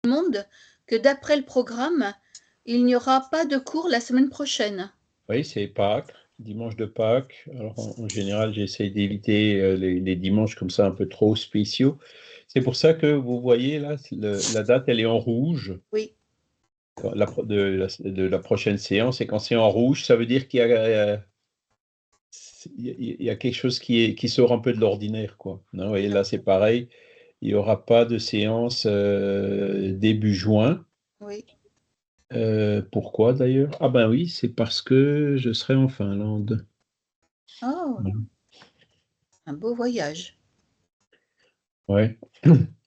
monde que d'après le programme, il n'y aura pas de cours la semaine prochaine. Oui, c'est Pâques, dimanche de Pâques. Alors, en général, j'essaie d'éviter les dimanches comme ça un peu trop spéciaux. C'est pour ça que vous voyez là, la date, elle est en rouge. Oui. De la prochaine séance. Et quand c'est en rouge, ça veut dire il y a quelque chose qui sort un peu de l'ordinaire, quoi. Non, et là, c'est pareil. Il n'y aura pas de séance début juin. Oui. Pourquoi d'ailleurs? Ah ben oui, c'est parce que je serai en Finlande. Oh, un beau voyage. Ouais.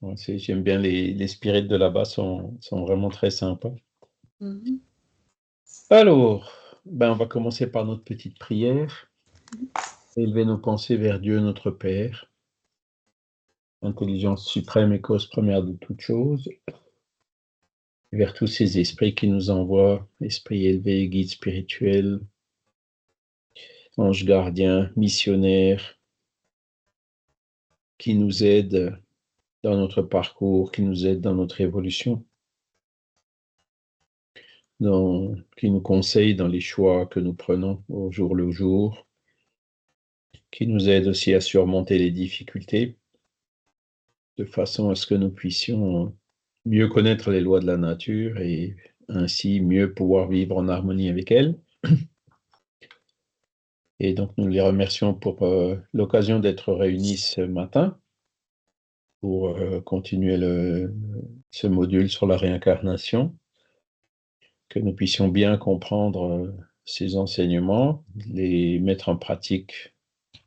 Ouais, j'aime bien les spirites de là-bas, sont vraiment très sympas. Mhm. Alors, ben, on va commencer par notre petite prière. Élever nos pensées vers Dieu notre Père, intelligence suprême et cause première de toutes choses, vers tous ces esprits qui nous envoient, esprits élevés, guides spirituels, anges gardiens, missionnaires, qui nous aident dans notre parcours, qui nous aident dans notre évolution, qui nous conseillent dans les choix que nous prenons au jour le jour, qui nous aident aussi à surmonter les difficultés, de façon à ce que nous puissions mieux connaître les lois de la nature et ainsi mieux pouvoir vivre en harmonie avec elle. Et donc nous les remercions pour l'occasion d'être réunis ce matin pour continuer ce module sur la réincarnation, que nous puissions bien comprendre ces enseignements, les mettre en pratique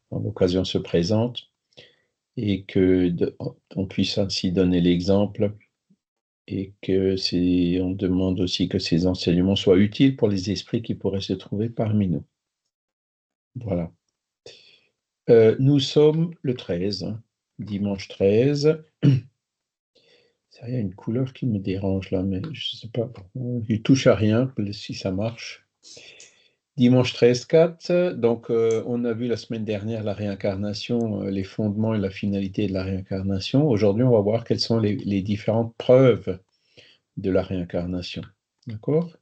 quand l'occasion se présente et on puisse ainsi donner l'exemple et on demande aussi que ces enseignements soient utiles pour les esprits qui pourraient se trouver parmi nous. Voilà. Nous sommes le 13, hein, dimanche 13. Il y a une couleur qui me dérange là, mais je ne sais pas. Je touche à rien, si ça marche. Dimanche 13/4, donc on a vu la semaine dernière la réincarnation, les fondements et la finalité de la réincarnation. Aujourd'hui, on va voir quelles sont les différentes preuves de la réincarnation. D'accord?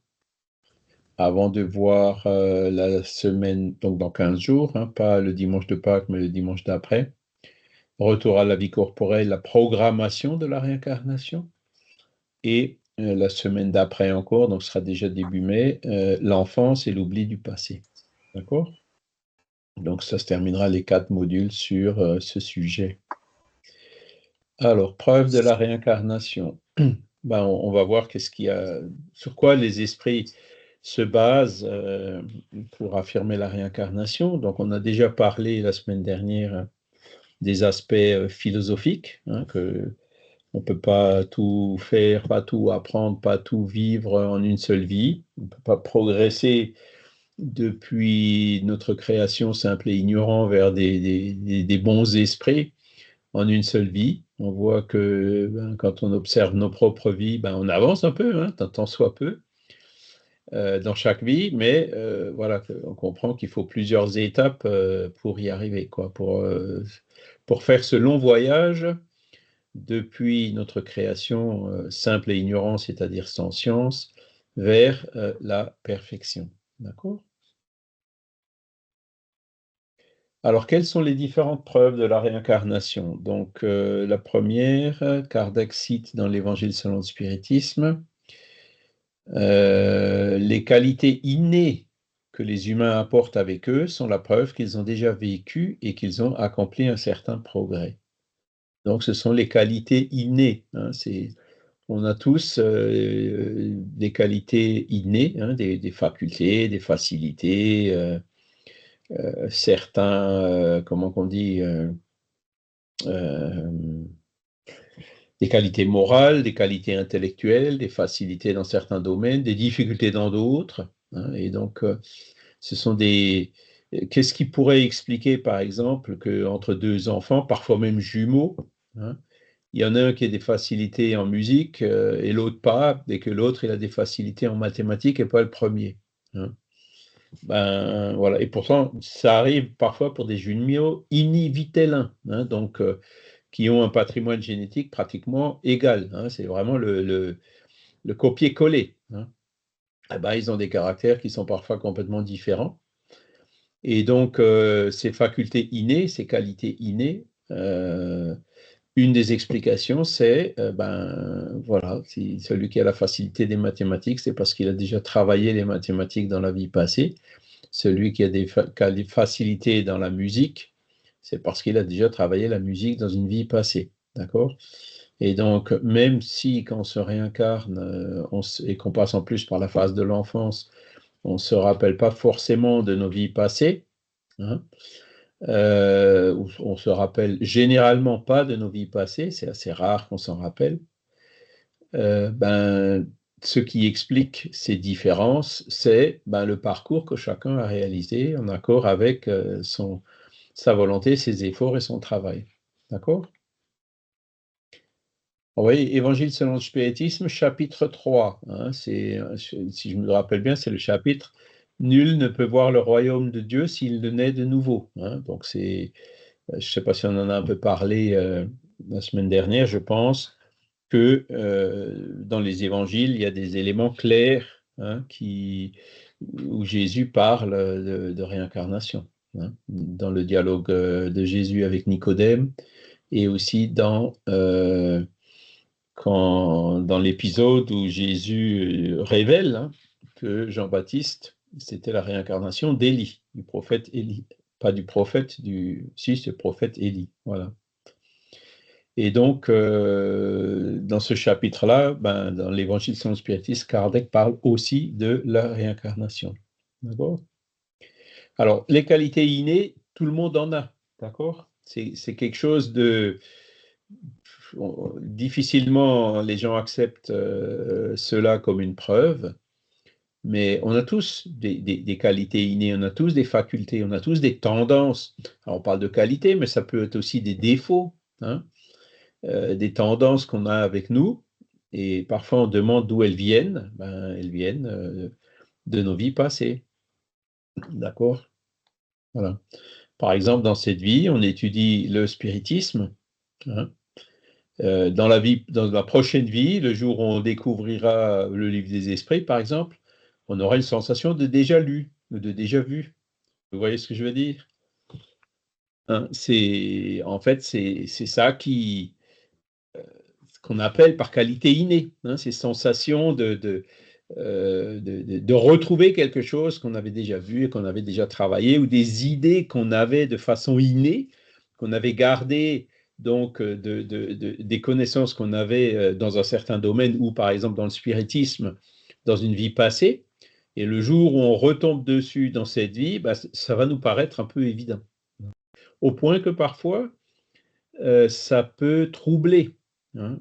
Avant de voir la semaine, donc dans 15 jours, hein, pas le dimanche de Pâques, mais le dimanche d'après. Retour à la vie corporelle, la programmation de la réincarnation. Et la semaine d'après encore, donc ce sera déjà début mai, l'enfance et l'oubli du passé. D'accord? Donc ça se terminera les 4 modules sur ce sujet. Alors, preuve de la réincarnation. Ben, on va voir sur quoi les esprits se basent pour affirmer la réincarnation. Donc, on a déjà parlé la semaine dernière des aspects philosophiques, hein, que on ne peut pas tout faire, pas tout apprendre, pas tout vivre en une seule vie. On ne peut pas progresser depuis notre création simple et ignorant vers des bons esprits en une seule vie. On voit que quand on observe nos propres vies, on avance un peu, hein, tant soit peu, dans chaque vie, mais voilà, on comprend qu'il faut plusieurs étapes pour y arriver, quoi, pour faire ce long voyage depuis notre création simple et ignorant, c'est-à-dire sans science, vers la perfection. D'accord? Alors, quelles sont les différentes preuves de la réincarnation? Donc, la première, Kardec cite dans l'Évangile selon le spiritisme, les qualités innées que les humains apportent avec eux sont la preuve qu'ils ont déjà vécu et qu'ils ont accompli un certain progrès. Donc, ce sont les qualités innées, hein, on a tous des qualités innées, hein, des facultés, des facilités, certains, comment on dit, des qualités morales, des qualités intellectuelles, des facilités dans certains domaines, des difficultés dans d'autres, hein, et donc, ce sont qu'est-ce qui pourrait expliquer, par exemple, qu'entre deux enfants, parfois même jumeaux, hein, il y en a un qui a des facilités en musique et l'autre pas, et que l'autre il a des facilités en mathématiques et pas le premier, hein. Voilà. Et pourtant, ça arrive parfois pour des jumeaux univitellins, hein, donc qui ont un patrimoine génétique pratiquement égal. Hein, c'est vraiment le copier-coller. Hein. Eh ben, ils ont des caractères qui sont parfois complètement différents. Et donc, ces facultés innées, ces qualités innées, une des explications, c'est, voilà, si celui qui a la facilité des mathématiques, c'est parce qu'il a déjà travaillé les mathématiques dans la vie passée. Celui qui a des facilités dans la musique, c'est parce qu'il a déjà travaillé la musique dans une vie passée. D'accord ? Et donc, même si quand on se réincarne et qu'on passe en plus par la phase de l'enfance, on ne se rappelle pas forcément de nos vies passées, hein, on ne se rappelle généralement pas de nos vies passées, c'est assez rare qu'on s'en rappelle. Ce qui explique ces différences, c'est le parcours que chacun a réalisé en accord avec sa volonté, ses efforts et son travail. D'accord ? Oui, Évangile selon le spiritisme, chapitre 3. Hein, si je me rappelle bien, c'est le chapitre « Nul ne peut voir le royaume de Dieu s'il ne naît de nouveau hein ». Donc, je ne sais pas si on en a un peu parlé la semaine dernière, je pense que dans les évangiles, il y a des éléments clairs hein, où Jésus parle de réincarnation. Hein, dans le dialogue de Jésus avec Nicodème et aussi dans l'épisode où Jésus révèle hein, que Jean-Baptiste, c'était la réincarnation d'Élie, du prophète Élie. Pas du prophète, si c'est le prophète Élie. Voilà. Et donc, dans ce chapitre-là, dans l'Évangile selon le spiritisme, Kardec parle aussi de la réincarnation. D'accord ? Alors, les qualités innées, tout le monde en a. D'accord ? C'est quelque chose de... Difficilement, les gens acceptent cela comme une preuve, mais on a tous des qualités innées, on a tous des facultés, on a tous des tendances. Alors, on parle de qualité, mais ça peut être aussi des défauts. Hein ? Des tendances qu'on a avec nous, et parfois on demande d'où elles viennent. Elles viennent de nos vies passées. D'accord ? Voilà. Par exemple, dans cette vie, on étudie le spiritisme. Hein. Dans la prochaine vie, le jour où on découvrira le livre des esprits, par exemple, on aura une sensation de déjà lu, de déjà vu. Vous voyez ce que je veux dire ? Hein, en fait, c'est ça qu'on appelle par qualité innée, hein, ces sensations de retrouver quelque chose qu'on avait déjà vu et qu'on avait déjà travaillé, ou des idées qu'on avait de façon innée, qu'on avait gardées, donc des connaissances qu'on avait dans un certain domaine, ou par exemple dans le spiritisme, dans une vie passée, et le jour où on retombe dessus dans cette vie, ça va nous paraître un peu évident. Au point que parfois, ça peut troubler. Hein,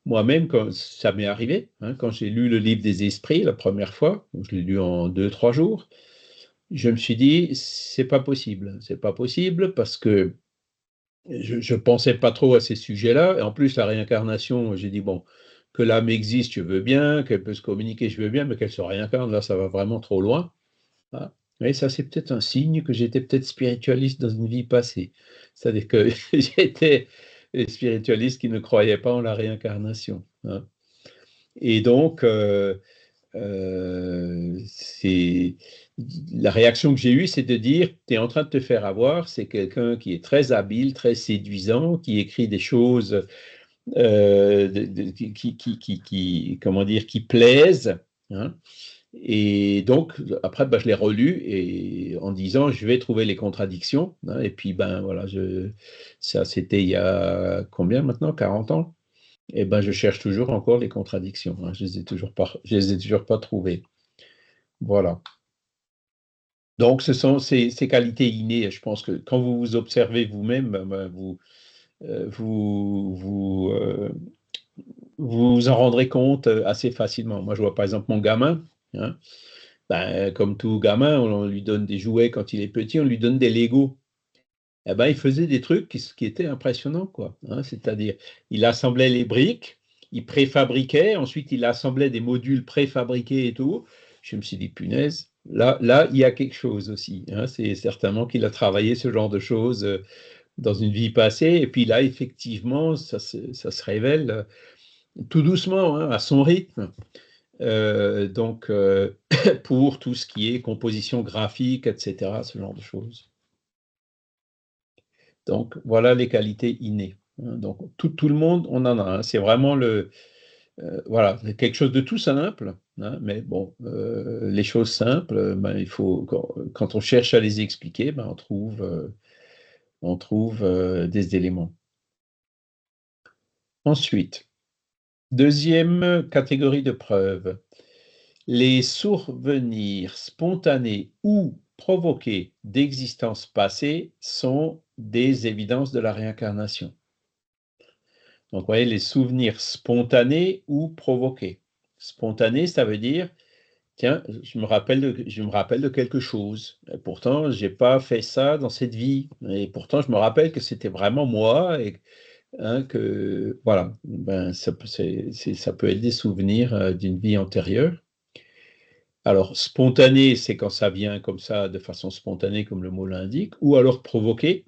moi-même, quand ça m'est arrivé, hein, quand j'ai lu le livre des esprits la première fois, je l'ai lu en 2-3 jours, je me suis dit, c'est pas possible parce que je pensais pas trop à ces sujets-là, et en plus la réincarnation, j'ai dit, bon, que l'âme existe, je veux bien, qu'elle peut se communiquer, je veux bien, mais qu'elle se réincarne, là, ça va vraiment trop loin. Ah. Mais ça, c'est peut-être un signe que j'étais peut-être spiritualiste dans une vie passée. C'est-à-dire que j'étais spiritualiste qui ne croyait pas en la réincarnation. Hein. Et donc, la réaction que j'ai eue, c'est de dire, tu es en train de te faire avoir, c'est quelqu'un qui est très habile, très séduisant, qui écrit des choses comment dire, qui plaisent. Hein. Et donc, après, je l'ai relu et en disant, je vais trouver les contradictions. Hein, et puis, voilà, ça, c'était il y a combien maintenant? 40 ans? Et je cherche toujours encore les contradictions. Hein, je les ai toujours pas trouvées. Voilà. Donc, ce sont ces qualités innées. Je pense que quand vous vous observez vous-même, vous en rendrez compte assez facilement. Moi, je vois par exemple mon gamin. Hein, comme tout gamin, on lui donne des jouets quand il est petit, on lui donne des Legos. Il faisait des trucs qui étaient impressionnants, quoi. Hein, c'est-à-dire, il assemblait les briques, il préfabriquait, ensuite il assemblait des modules préfabriqués et tout. Je me suis dit, punaise, là, il y a quelque chose aussi. Hein, c'est certainement qu'il a travaillé ce genre de choses dans une vie passée, et puis là, effectivement, ça se révèle tout doucement, hein, à son rythme. Donc, pour tout ce qui est composition graphique, etc., ce genre de choses. Donc, voilà les qualités innées, hein. Donc, tout le monde, on en a, hein. C'est vraiment voilà, quelque chose de tout simple, hein, mais bon, les choses simples, ben, il faut, quand on cherche à les expliquer, ben, on trouve des éléments. Ensuite, deuxième catégorie de preuves, les souvenirs spontanés ou provoqués d'existences passées sont des évidences de la réincarnation. Donc, vous voyez, les souvenirs spontanés ou provoqués. Spontanés, ça veut dire, tiens, je me rappelle de quelque chose. Et pourtant, je n'ai pas fait ça dans cette vie. Et pourtant, je me rappelle que c'était vraiment moi. Et, hein, que, voilà, ben, ça peut être des souvenirs d'une vie antérieure. Alors, spontané, c'est quand ça vient comme ça, de façon spontanée, comme le mot l'indique, ou alors provoqué.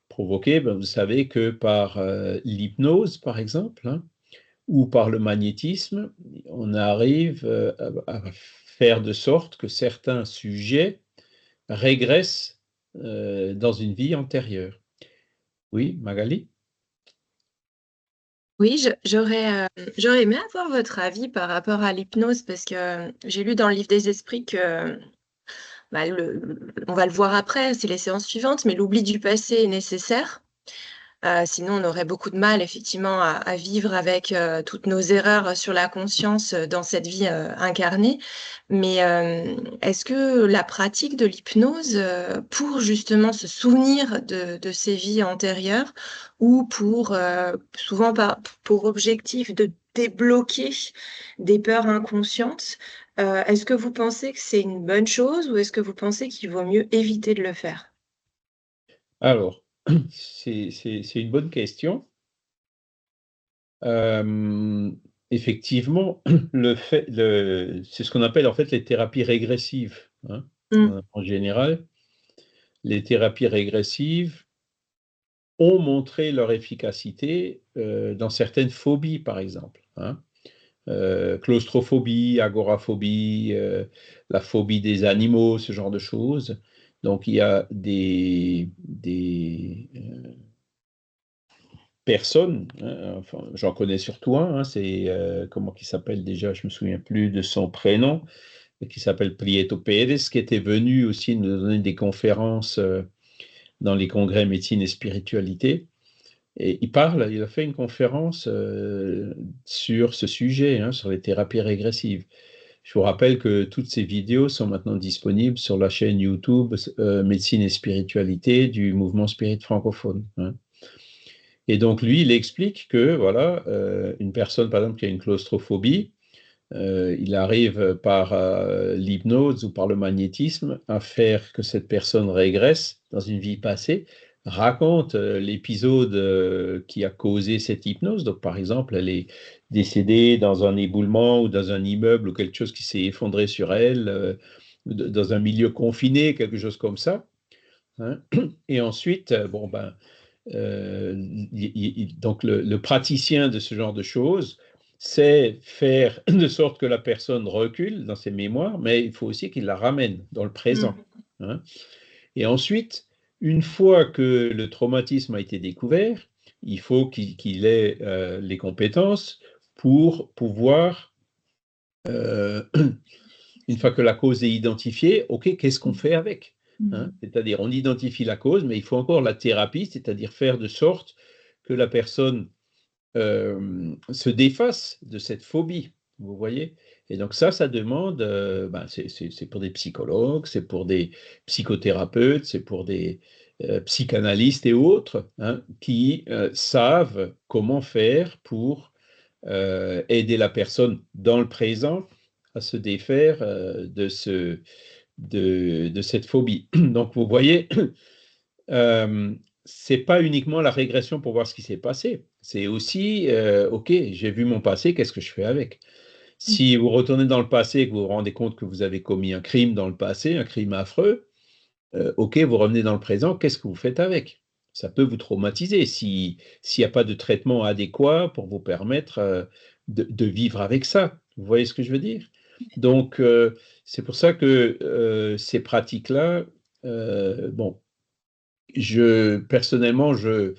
Provoqué, ben, vous savez que par l'hypnose, par exemple, hein, ou par le magnétisme, on arrive à faire de sorte que certains sujets régressent dans une vie antérieure. Oui, Magali? Oui, j'aurais aimé avoir votre avis par rapport à l'hypnose parce que j'ai lu dans le livre des esprits que, bah, on va le voir après, c'est les séances suivantes, mais l'oubli du passé est nécessaire. Sinon, on aurait beaucoup de mal effectivement à vivre avec, toutes nos erreurs sur la conscience, dans cette vie, incarnée. Mais, est-ce que la pratique de l'hypnose, pour justement se souvenir de ces vies antérieures ou pour, souvent pour objectif de débloquer des peurs inconscientes, est-ce que vous pensez que c'est une bonne chose ou est-ce que vous pensez qu'il vaut mieux éviter de le faire? Alors, c'est une bonne question. Effectivement, c'est ce qu'on appelle en fait les thérapies régressives, hein, Mmh. en général. Les thérapies régressives ont montré leur efficacité dans certaines phobies, par exemple, hein. Claustrophobie, agoraphobie, la phobie des animaux, ce genre de choses. Donc, il y a des personnes, hein, enfin, j'en connais surtout un, hein, c'est comment il s'appelle déjà, je me souviens plus de son prénom, qui s'appelle Prieto Pérez, qui était venu aussi nous donner des conférences dans les congrès médecine et spiritualité. Et il a fait une conférence sur ce sujet, hein, sur les thérapies régressives. Je vous rappelle que toutes ces vidéos sont maintenant disponibles sur la chaîne YouTube Médecine et Spiritualité du mouvement Spirit francophone, hein. Et donc lui, il explique que voilà, une personne par exemple qui a une claustrophobie, il arrive par l'hypnose ou par le magnétisme à faire que cette personne régresse dans une vie passée, raconte l'épisode qui a causé cette hypnose. Donc, par exemple, elle est décédée dans un éboulement ou dans un immeuble ou quelque chose qui s'est effondré sur elle, dans un milieu confiné, quelque chose comme ça, hein. Et ensuite, bon, ben, donc le praticien de ce genre de choses, c'est faire de sorte que la personne recule dans ses mémoires, mais il faut aussi qu'il la ramène dans le présent, hein. Et ensuite, une fois que le traumatisme a été découvert, il faut qu'il ait les compétences pour pouvoir, euh, une fois que la cause est identifiée, OK, qu'est-ce qu'on fait avec, hein? C'est-à-dire, on identifie la cause, mais il faut encore la thérapie, c'est-à-dire faire de sorte que la personne se défasse de cette phobie, vous voyez? Et donc ça demande, ben, c'est pour des psychologues, c'est pour des psychothérapeutes, c'est pour des psychanalystes et autres, hein, qui savent comment faire pour aider la personne dans le présent à se défaire de cette phobie. Donc vous voyez, c'est pas uniquement la régression pour voir ce qui s'est passé, c'est aussi, OK, j'ai vu mon passé, qu'est-ce que je fais avec? Si vous retournez dans le passé et que vous vous rendez compte que vous avez commis un crime dans le passé, un crime affreux, OK, vous revenez dans le présent, qu'est-ce que vous faites avec? ça peut vous traumatiser s'il n'y a pas de traitement adéquat pour vous permettre de vivre avec ça. Vous voyez ce que je veux dire? Donc, c'est pour ça que ces pratiques-là, bon, personnellement, je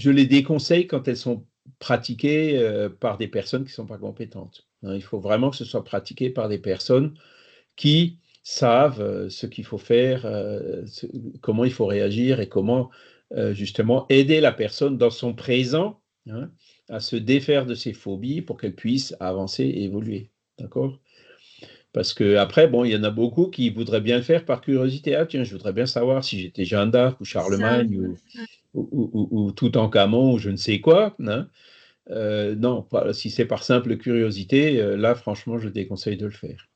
les déconseille quand elles sont pratiquées par des personnes qui ne sont pas compétentes. Hein. Il faut vraiment que ce soit pratiqué par des personnes qui savent ce qu'il faut faire, comment il faut réagir et comment justement aider la personne dans son présent, hein, à se défaire de ses phobies pour qu'elle puisse avancer et évoluer. D'accord? Parce qu'après, bon, il y en a beaucoup qui voudraient bien le faire par curiosité. Ah tiens, je voudrais bien savoir si j'étais Jeanne d'Arc ou Ça. Charlemagne ou Toutankhamon ou je ne sais quoi. Hein. Non, si c'est par simple curiosité, là, franchement, je déconseille de le faire.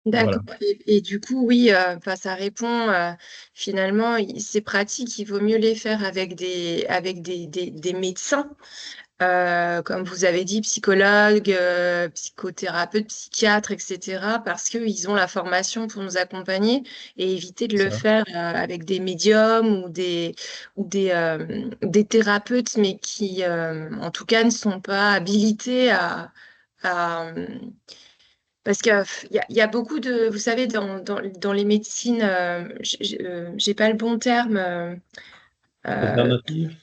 Voilà. D'accord. Et du coup, oui, ça répond finalement, ces pratiques, il vaut mieux les faire avec des médecins, comme vous avez dit, psychologues, psychothérapeutes, psychiatres, etc., parce qu'ils ont la formation pour nous accompagner et éviter de le Ça. faire avec des médiums ou des thérapeutes, mais qui, en tout cas, ne sont pas habilités à, parce qu'il y a beaucoup de, vous savez, dans les médecines, j'ai pas le bon terme. Euh, Alternative?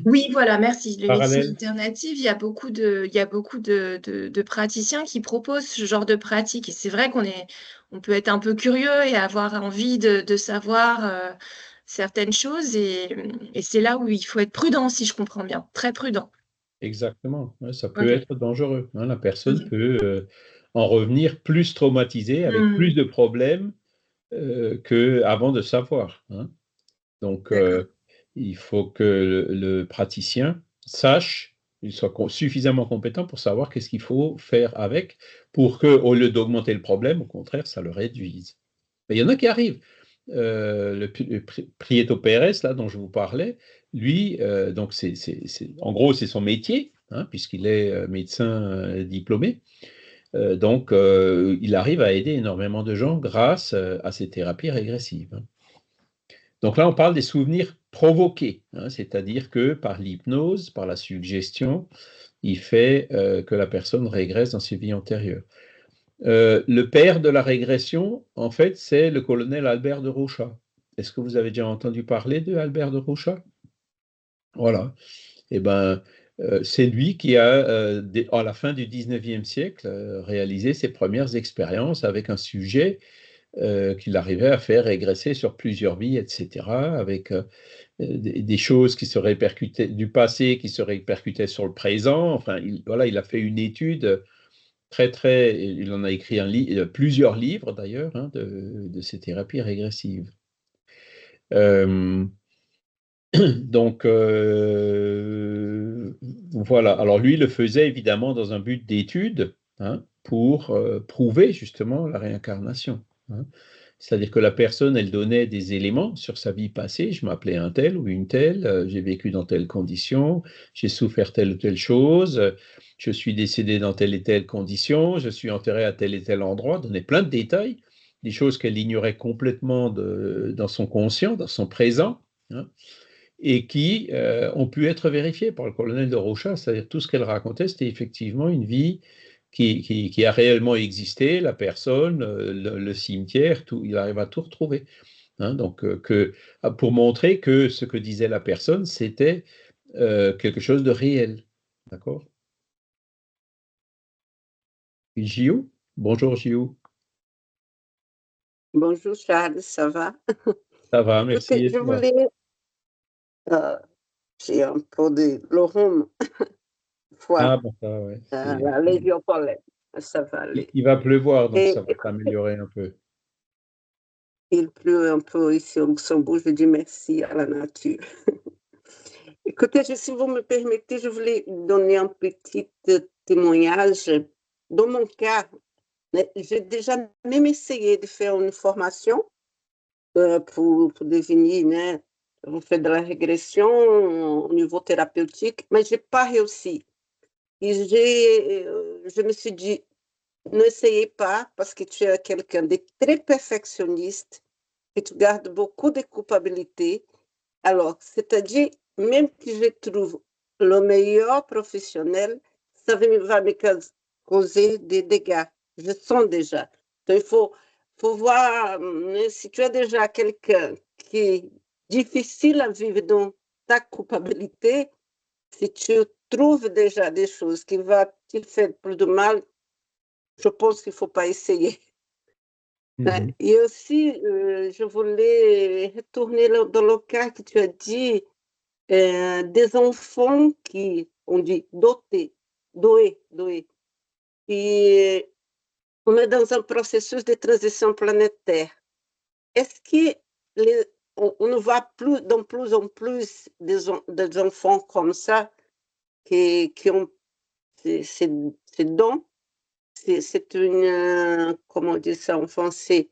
oui, voilà, merci. Les médecines Parallèle? alternatives, il y a beaucoup de praticiens qui proposent ce genre de pratique. Et c'est vrai on peut être un peu curieux et avoir envie de savoir certaines choses. Et c'est là où il faut être prudent, si je comprends bien, très prudent. Exactement. Ouais, ça peut Ok. être dangereux. Hein. La personne Ok. peut en revenir plus traumatisée, avec plus Hmm, de problèmes qu'avant de savoir. Hein. Donc, d'accord. il faut que le praticien sache, il soit suffisamment compétent pour savoir qu'est-ce qu'il faut faire avec, pour que, au lieu d'augmenter le problème, au contraire, ça le réduise. Mais il y en a qui arrivent. Le Prieto Pérez, là, dont je vous parlais, lui, donc en gros, c'est son métier, hein, puisqu'il est médecin diplômé. Donc, il arrive à aider énormément de gens grâce à ces thérapies régressives. Hein. Donc là, on parle des souvenirs provoqués, hein, c'est-à-dire que par l'hypnose, par la suggestion, il fait que la personne régresse dans ses vies antérieures. Le père de la régression, en fait, c'est le colonel Albert de Rocha. Est-ce que vous avez déjà entendu parler de Albert de Rocha? Voilà. Eh ben, c'est lui qui a, à la fin du 19e siècle, réalisé ses premières expériences avec un sujet qu'il arrivait à faire régresser sur plusieurs vies, etc., avec des choses qui se répercutaient du passé, qui se répercutaient sur le présent. Enfin, voilà, il a fait une étude il en a écrit plusieurs livres d'ailleurs, hein, de ces thérapies régressives. Euh, donc, voilà. Alors, lui, il le faisait évidemment dans un but d'étude, hein, pour prouver justement la réincarnation. Hein. C'est-à-dire que la personne, elle donnait des éléments sur sa vie passée. Je m'appelais un tel ou une telle, j'ai vécu dans telles conditions, j'ai souffert telle ou telle chose, je suis décédé dans telle et telle condition, je suis enterré à tel et tel endroit, donnait plein de détails, des choses qu'elle ignorait complètement dans son conscient, dans son présent. Hein, et qui ont pu être vérifiées par le colonel de Rocha. C'est-à-dire tout ce qu'elle racontait, c'était effectivement une vie qui a réellement existé, la personne, le cimetière, tout, il arrive à tout retrouver. Hein, donc, pour montrer que ce que disait la personne, c'était quelque chose de réel. D'accord? Gio? Bonjour Gio. Bonjour Charles, ça va? Ça va, merci Écoutez, et je toi? voulais, euh, j'ai un peu de le rhume, foi, Ah bon, ça, ouais. la légion pollen, ça va aller. Il va pleuvoir, donc Et ça va écoutez, s'améliorer un peu. il pleut un peu ici au Luxembourg, je dis merci à la nature. Écoutez, si vous me permettez, je voulais donner un petit témoignage. Dans mon cas, j'ai déjà même essayé de faire une formation pour devenir, né, pour faire de la régression au niveau thérapeutique, mais je n'ai pas réussi. Et je me suis dit, n'essayez pas parce que tu es quelqu'un de très perfectionniste que tu gardes beaucoup de culpabilité. Alors, c'est-à-dire, même que je trouve le meilleur professionnel, ça va me causer des dégâts. Je sens déjà. Donc, il faut voir, si tu as déjà quelqu'un qui est difficile à vivre dans ta culpabilité, si tu trouves déjà des choses qui vont te faire plus de mal, je pense qu'il ne faut pas essayer. Et aussi, je voulais retourner dans le cas que tu as dit, des enfants qui, on dit, doués. Et on est dans un processus de transition planétaire. Est-ce que on ne voit de plus en plus des enfants comme ça qui ont ces dons? C'est une, comment dire ça en français,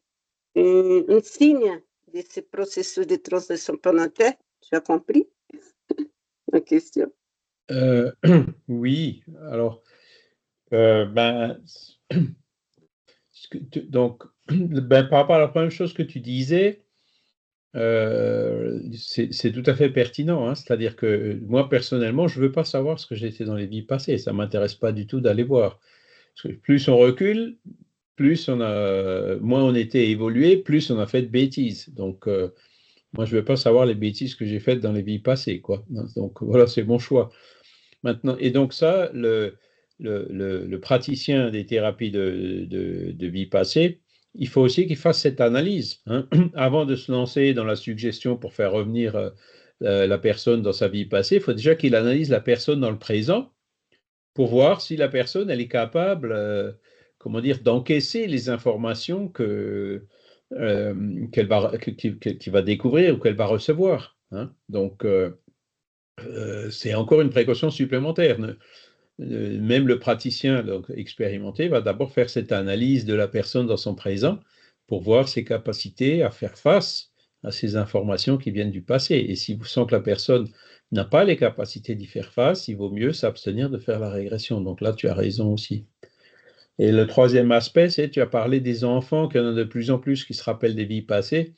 un signe de ce processus de transition planétaire. Tu as compris la question? Oui, alors, ben, donc, ben, par rapport à la première chose que tu disais, c'est tout à fait pertinent, hein. C'est-à-dire que moi, personnellement, je ne veux pas savoir ce que j'étais dans les vies passées. Ça ne m'intéresse pas du tout d'aller voir. Parce que plus on recule, moins on était évolué, plus on a fait de bêtises. Donc, moi, je ne veux pas savoir les bêtises que j'ai faites dans les vies passées, quoi. Donc, voilà, c'est mon choix. Maintenant, et donc ça, le praticien des thérapies de vie passée, il faut aussi qu'il fasse cette analyse, hein, avant de se lancer dans la suggestion pour faire revenir la personne dans sa vie passée. Il faut déjà qu'il analyse la personne dans le présent pour voir si la personne elle est capable, comment dire, d'encaisser les informations qu'elle va découvrir ou qu'elle va recevoir, hein. Donc, c'est encore une précaution supplémentaire. Même le praticien donc, expérimenté va d'abord faire cette analyse de la personne dans son présent pour voir ses capacités à faire face à ces informations qui viennent du passé. Et si vous sentez que la personne n'a pas les capacités d'y faire face, il vaut mieux s'abstenir de faire la régression. Donc là, tu as raison aussi. Et le troisième aspect, c'est tu as parlé des enfants, qu'il y en a de plus en plus qui se rappellent des vies passées.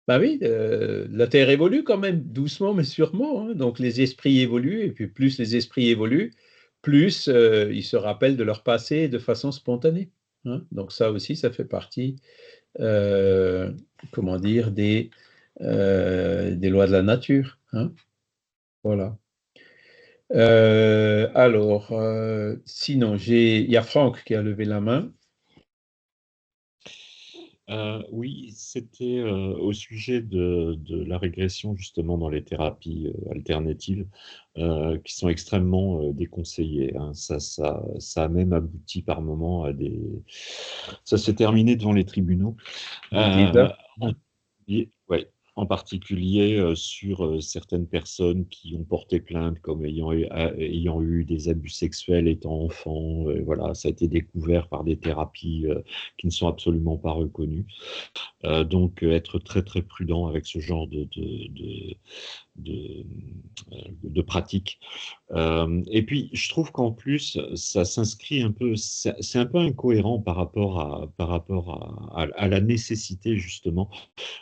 Ben oui, la Terre évolue quand même, doucement mais sûrement, hein. Donc les esprits évoluent, et puis plus les esprits évoluent, plus ils se rappellent de leur passé de façon spontanée, hein. Donc ça aussi, ça fait partie, comment dire, des lois de la nature, hein. Voilà. Alors, sinon, il y a Franck qui a levé la main. Oui, c'était au sujet de la régression justement dans les thérapies alternatives qui sont extrêmement déconseillées, hein. Ça a même abouti par moments à des... Ça s'est terminé devant les tribunaux. Ouais, en particulier sur certaines personnes qui ont porté plainte comme ayant eu des abus sexuels étant enfants. Voilà, ça a été découvert par des thérapies qui ne sont absolument pas reconnues. Donc, être très très prudent avec ce genre de pratiques. Et puis, je trouve qu'en plus, ça s'inscrit un peu, c'est un peu incohérent par rapport à la nécessité justement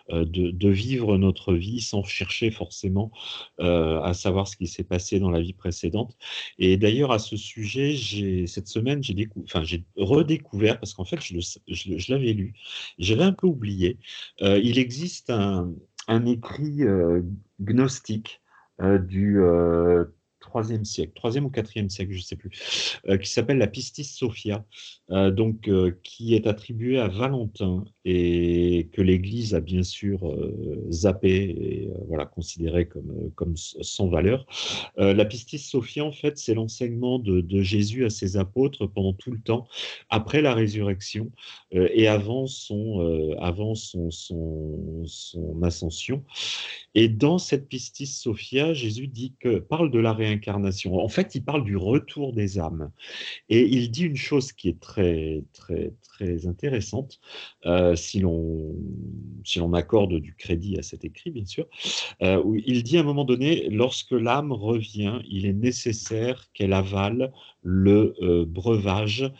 de vivre notre vie sans chercher forcément à savoir ce qui s'est passé dans la vie précédente. Et d'ailleurs, à ce sujet, cette semaine, j'ai redécouvert, parce qu'en fait, je l'avais lu, j'avais un peu oublié, il existe un écrit gnostique du 3e siècle, 3e ou 4e siècle, je ne sais plus, qui s'appelle la Pistis Sophia, donc qui est attribuée à Valentin et que l'Église a bien sûr zappé et voilà, considéré comme sans valeur. La Pistis Sophia, en fait, c'est l'enseignement de Jésus à ses apôtres pendant tout le temps, après la résurrection et avant son ascension. Et dans cette Pistis Sophia, Jésus parle de la réincarnation. En fait, il parle du retour des âmes. Et il dit une chose qui est très, très, très intéressante, si l'on accorde du crédit à cet écrit, bien sûr, où il dit à un moment donné, lorsque l'âme revient, il est nécessaire qu'elle avale le breuvage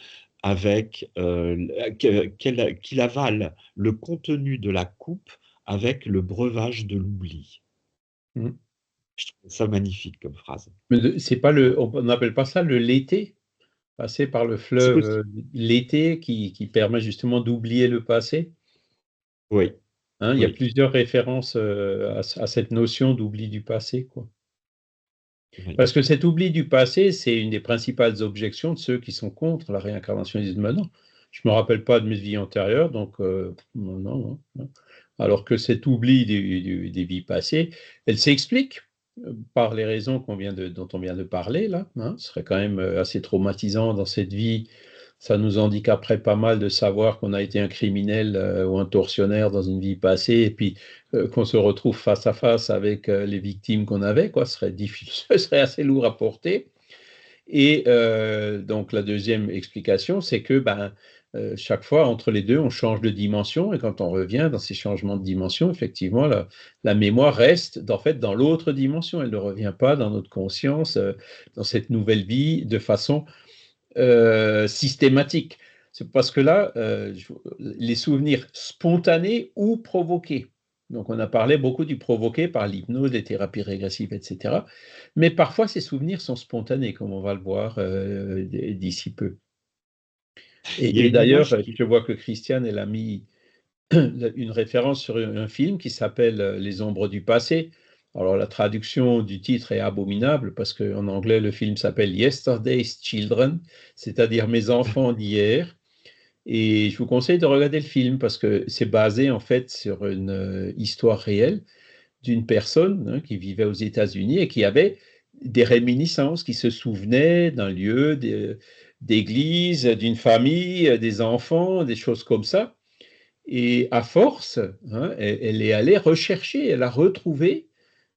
qu'il avale le contenu de la coupe avec le breuvage de l'oubli. Mm. Je trouve ça magnifique comme phrase. Mais c'est pas on n'appelle pas ça le l'été, passer par le fleuve l'été qui permet justement d'oublier le passé. Oui. Hein, il y a Oui. plusieurs références à cette notion d'oubli du passé, quoi. Oui. Parce que cet oubli du passé, c'est une des principales objections de ceux qui sont contre la réincarnation. Ils disent, mais non, je ne me rappelle pas de mes vies antérieures, donc non. Alors que cet oubli des vies passées, elle s'explique par les raisons dont on vient de parler, là. Hein. Ce serait quand même assez traumatisant dans cette vie. Ça nous handicaperait pas mal de savoir qu'on a été un criminel ou un tortionnaire dans une vie passée, et puis qu'on se retrouve face à face avec les victimes qu'on avait, quoi. Ce serait difficile, ce serait assez lourd à porter. Et donc la deuxième explication, c'est que chaque fois, entre les deux, on change de dimension, et quand on revient dans ces changements de dimension, effectivement, la mémoire reste en fait dans l'autre dimension. Elle ne revient pas dans notre conscience, dans cette nouvelle vie, de façon systématique. C'est parce que là, les souvenirs spontanés ou provoqués. Donc, on a parlé beaucoup du provoqué par l'hypnose, les thérapies régressives, etc. Mais parfois, ces souvenirs sont spontanés, comme on va le voir d'ici peu. Et d'ailleurs, je vois que Christiane, elle a mis une référence sur un film qui s'appelle Les ombres du passé. Alors, la traduction du titre est abominable parce qu'en anglais, le film s'appelle Yesterday's Children, c'est-à-dire Mes enfants d'hier. Et je vous conseille de regarder le film parce que c'est basé en fait sur une histoire réelle d'une personne qui vivait aux États-Unis et qui avait des réminiscences, qui se souvenait d'un lieu, d'église, d'une famille, des enfants, des choses comme ça. Et à force, elle est allée rechercher, elle a retrouvé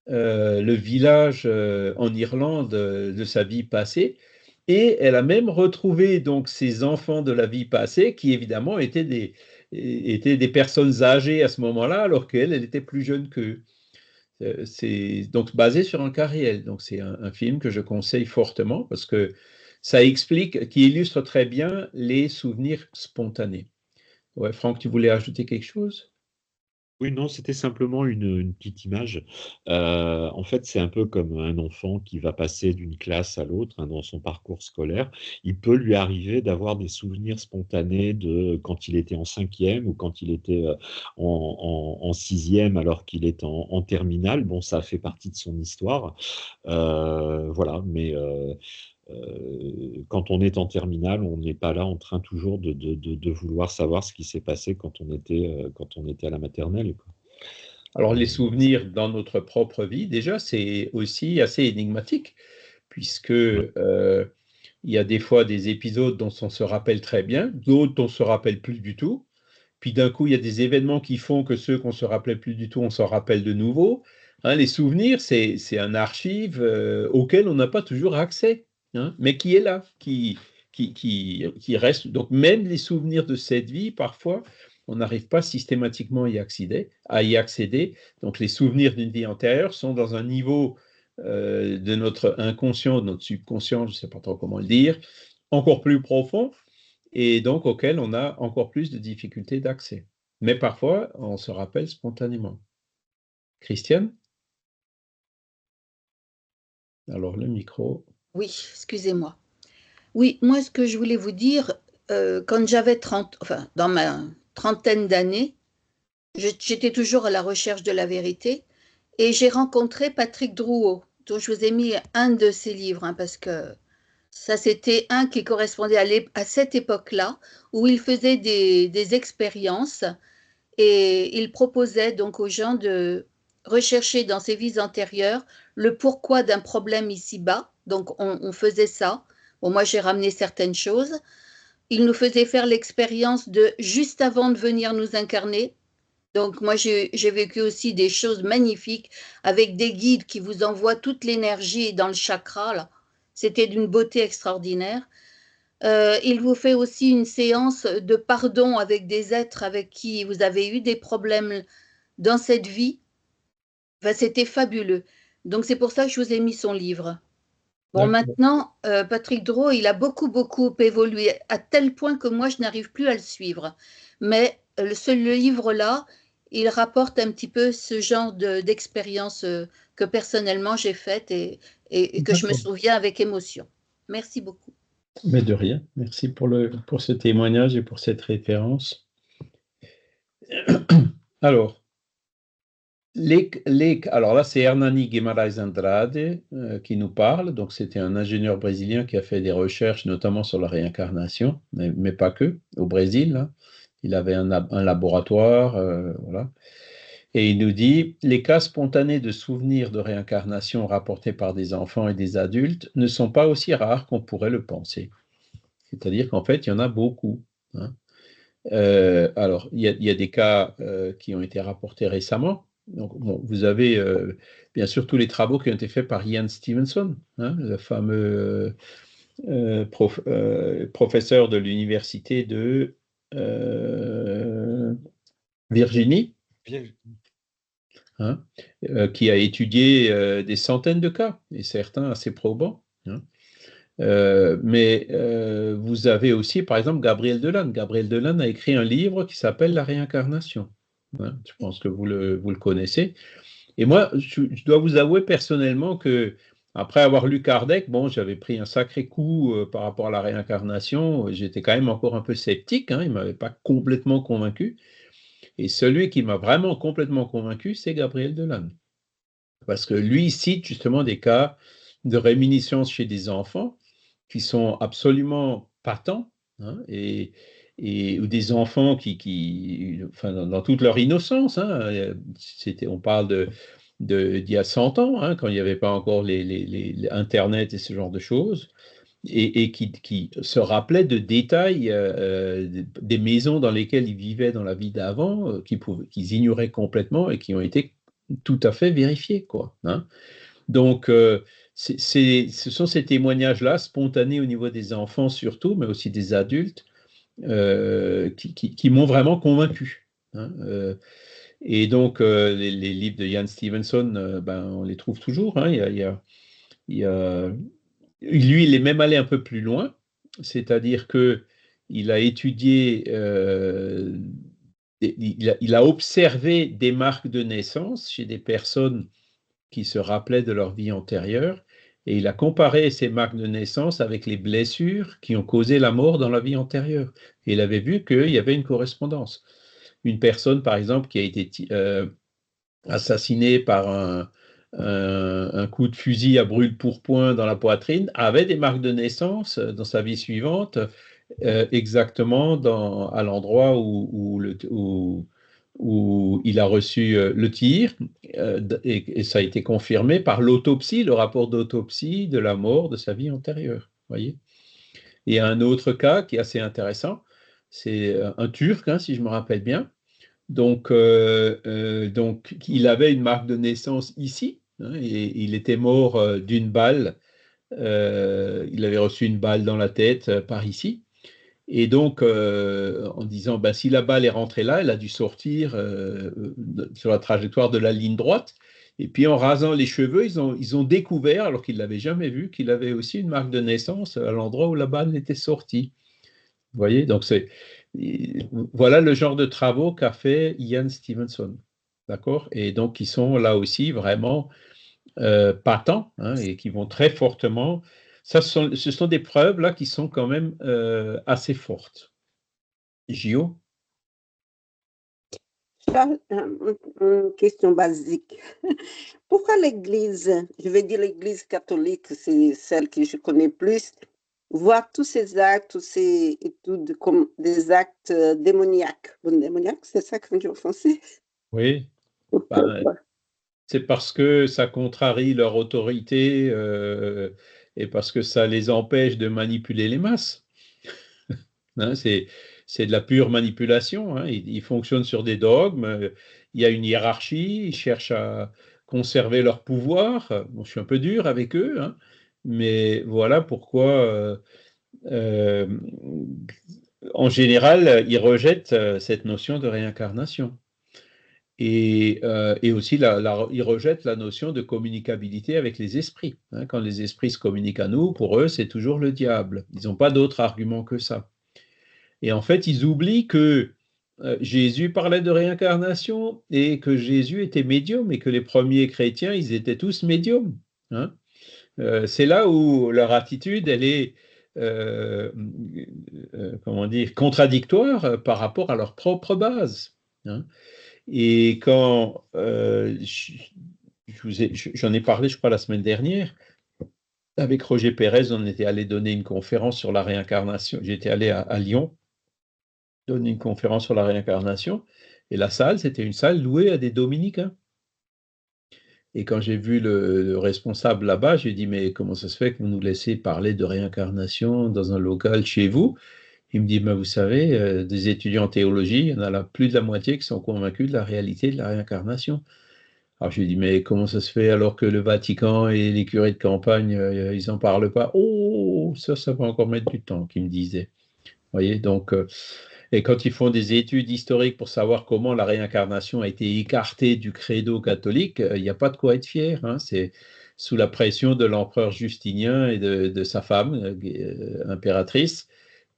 le village en Irlande de sa vie passée, et elle a même retrouvé donc ses enfants de la vie passée qui évidemment étaient des personnes âgées à ce moment-là, alors qu'elle était plus jeune qu'eux. C'est donc basé sur un cas réel. Donc c'est un film que je conseille fortement parce que ça explique, qui illustre très bien les souvenirs spontanés. Ouais, Franck, tu voulais ajouter quelque chose? Oui, non, c'était simplement une petite image. En fait, c'est un peu comme un enfant qui va passer d'une classe à l'autre dans son parcours scolaire. Il peut lui arriver d'avoir des souvenirs spontanés de quand il était en 5e ou quand il était en 6e alors qu'il est en terminale. Bon, ça fait partie de son histoire. Voilà, mais quand on est en terminale, on n'est pas là en train toujours de vouloir savoir ce qui s'est passé quand on était à la maternelle, quoi. Alors, les souvenirs dans notre propre vie, déjà, c'est aussi assez énigmatique, puisque il y a des fois des épisodes dont on se rappelle très bien, d'autres dont on ne se rappelle plus du tout. Puis d'un coup, il y a des événements qui font que ceux qu'on ne se rappelait plus du tout, on s'en rappelle de nouveau. Hein, les souvenirs, c'est un archive auquel on n'a pas toujours accès, mais qui est là, qui reste. Donc même les souvenirs de cette vie, parfois, on n'arrive pas systématiquement à y accéder. Donc les souvenirs d'une vie antérieure sont dans un niveau de notre inconscient, de notre subconscient, je ne sais pas trop comment le dire, encore plus profond, et donc auquel on a encore plus de difficultés d'accès. Mais parfois, on se rappelle spontanément. Christiane? Alors, le micro. Oui, excusez-moi. Oui, moi, ce que je voulais vous dire, quand j'avais dans ma trentaine d'années, j'étais toujours à la recherche de la vérité et j'ai rencontré Patrick Drouot, dont je vous ai mis un de ses livres, parce que ça, c'était un qui correspondait à cette époque-là, où il faisait des expériences et il proposait donc aux gens de rechercher dans ses vies antérieures le pourquoi d'un problème ici-bas. Donc, on faisait ça. Bon, moi, j'ai ramené certaines choses. Il nous faisait faire l'expérience de juste avant de venir nous incarner. Donc, moi, j'ai vécu aussi des choses magnifiques avec des guides qui vous envoient toute l'énergie dans le chakra, là. C'était d'une beauté extraordinaire. Il vous fait aussi une séance de pardon avec des êtres avec qui vous avez eu des problèmes dans cette vie. Enfin, c'était fabuleux. Donc, c'est pour ça que je vous ai mis son livre. Bon, maintenant, Patrick Drouot, il a beaucoup évolué, à tel point que moi, je n'arrive plus à le suivre. Mais le livre-là, il rapporte un petit peu ce genre d'expérience que personnellement j'ai faite et que je me souviens avec émotion. Merci beaucoup. Mais de rien. Merci pour ce témoignage et pour cette référence. Alors, alors là, c'est Hernani Guimarães Andrade qui nous parle. Donc, c'était un ingénieur brésilien qui a fait des recherches, notamment sur la réincarnation, mais pas que, au Brésil. Là. Il avait un laboratoire, voilà. Et il nous dit, les cas spontanés de souvenirs de réincarnation rapportés par des enfants et des adultes ne sont pas aussi rares qu'on pourrait le penser. C'est-à-dire qu'en fait, il y en a beaucoup. Hein. Alors, il y a des cas qui ont été rapportés récemment. Donc, bon, vous avez bien sûr tous les travaux qui ont été faits par Ian Stevenson, hein, le fameux professeur de l'université de Virginie, hein, qui a étudié des centaines de cas, et certains assez probants. Hein. Mais vous avez aussi, par exemple, Gabriel Delanne. Gabriel Delanne a écrit un livre qui s'appelle La réincarnation. Hein, je pense que vous le connaissez. Et moi, je dois vous avouer personnellement que, après avoir lu Kardec, bon, j'avais pris un sacré coup par rapport à la réincarnation. J'étais quand même encore un peu sceptique. Hein, il ne m'avait pas complètement convaincu. Et celui qui m'a vraiment complètement convaincu, c'est Gabriel Delanne. Parce que lui, il cite justement des cas de réminiscence chez des enfants qui sont absolument patents, hein, ou des enfants qui enfin, dans toute leur innocence, hein, on parle d'il y a 100 ans, hein, quand il n'y avait pas encore les Internet et ce genre de choses, et qui se rappelaient de détails des maisons dans lesquelles ils vivaient dans la vie d'avant, qu'ils ignoraient complètement et qui ont été tout à fait vérifiés, quoi. Hein. Donc, ce sont ces témoignages-là, spontanés au niveau des enfants surtout, mais aussi des adultes, qui m'ont vraiment convaincu. Hein. Et donc, les livres de Ian Stevenson, ben, on les trouve toujours. Hein. Lui, il est même allé un peu plus loin, c'est-à-dire qu'il a étudié, il a observé des marques de naissance chez des personnes qui se rappelaient de leur vie antérieure, et il a comparé ces marques de naissance avec les blessures qui ont causé la mort dans la vie antérieure. Et il avait vu qu'il y avait une correspondance. Une personne, par exemple, qui a été assassinée par un coup de fusil à brûle-pourpoint dans la poitrine, avait des marques de naissance dans sa vie suivante, exactement à l'endroit où il a reçu le tir, et ça a été confirmé par l'autopsie, le rapport d'autopsie de la mort de sa vie antérieure. Voyez. Et un autre cas qui est assez intéressant, c'est un Turc, hein, si je me rappelle bien. Donc, il avait une marque de naissance ici, hein, et il était mort d'une balle. Il avait reçu une balle dans la tête par ici. Et donc, en disant, ben, si la balle est rentrée là, elle a dû sortir sur la trajectoire de la ligne droite. Et puis, en rasant les cheveux, ils ont découvert, alors qu'ils ne l'avaient jamais vu, qu'il avait aussi une marque de naissance à l'endroit où la balle était sortie. Vous voyez, donc voilà le genre de travaux qu'a fait Ian Stevenson. D'accord? Et donc, qui sont là aussi vraiment patents, hein, et qui vont très fortement. Ce sont des preuves là qui sont quand même assez fortes. Gio? Charles, une question basique. Pourquoi l'Église, je vais dire l'Église catholique, c'est celle que je connais plus, voit tous ces actes, toutes ces études comme des actes démoniaques? Bon, démoniaques, c'est ça qu'on dit en français? Oui. Ben, c'est parce que ça contrarie leur autorité et parce que ça les empêche de manipuler les masses. Hein, c'est de la pure manipulation. Hein. Ils fonctionnent sur des dogmes. Il y a une hiérarchie. Ils cherchent à conserver leur pouvoir. Bon, je suis un peu dur avec eux, hein, mais voilà pourquoi, en général, ils rejettent cette notion de réincarnation. Et aussi, ils rejettent la notion de communicabilité avec les esprits. Hein. Quand les esprits se communiquent à nous, pour eux, c'est toujours le diable. Ils n'ont pas d'autre argument que ça. Et en fait, ils oublient que Jésus parlait de réincarnation et que Jésus était médium et que les premiers chrétiens, ils étaient tous médiums. Hein. C'est là où leur attitude, elle est, comment dire, contradictoire par rapport à leur propre base. Hein. Et quand j'en ai parlé, je crois, la semaine dernière, avec Roger Pérez, on était allé donner une conférence sur la réincarnation. J'étais allé à Lyon donner une conférence sur la réincarnation, et la salle, c'était une salle louée à des dominicains. Et quand j'ai vu le responsable là-bas, j'ai dit, mais comment ça se fait que vous nous laissez parler de réincarnation dans un local chez vous? Il me dit, mais vous savez, des étudiants en théologie, il y en a là plus de la moitié qui sont convaincus de la réalité de la réincarnation. Alors je lui ai dit, mais comment ça se fait alors que le Vatican et les curés de campagne, ils n'en parlent pas? Oh, ça va encore mettre du temps, qu'il me disait. Vous voyez, donc, et quand ils font des études historiques pour savoir comment la réincarnation a été écartée du credo catholique, il n'y a pas de quoi être fier. Hein. C'est sous la pression de l'empereur Justinien et de sa femme, impératrice,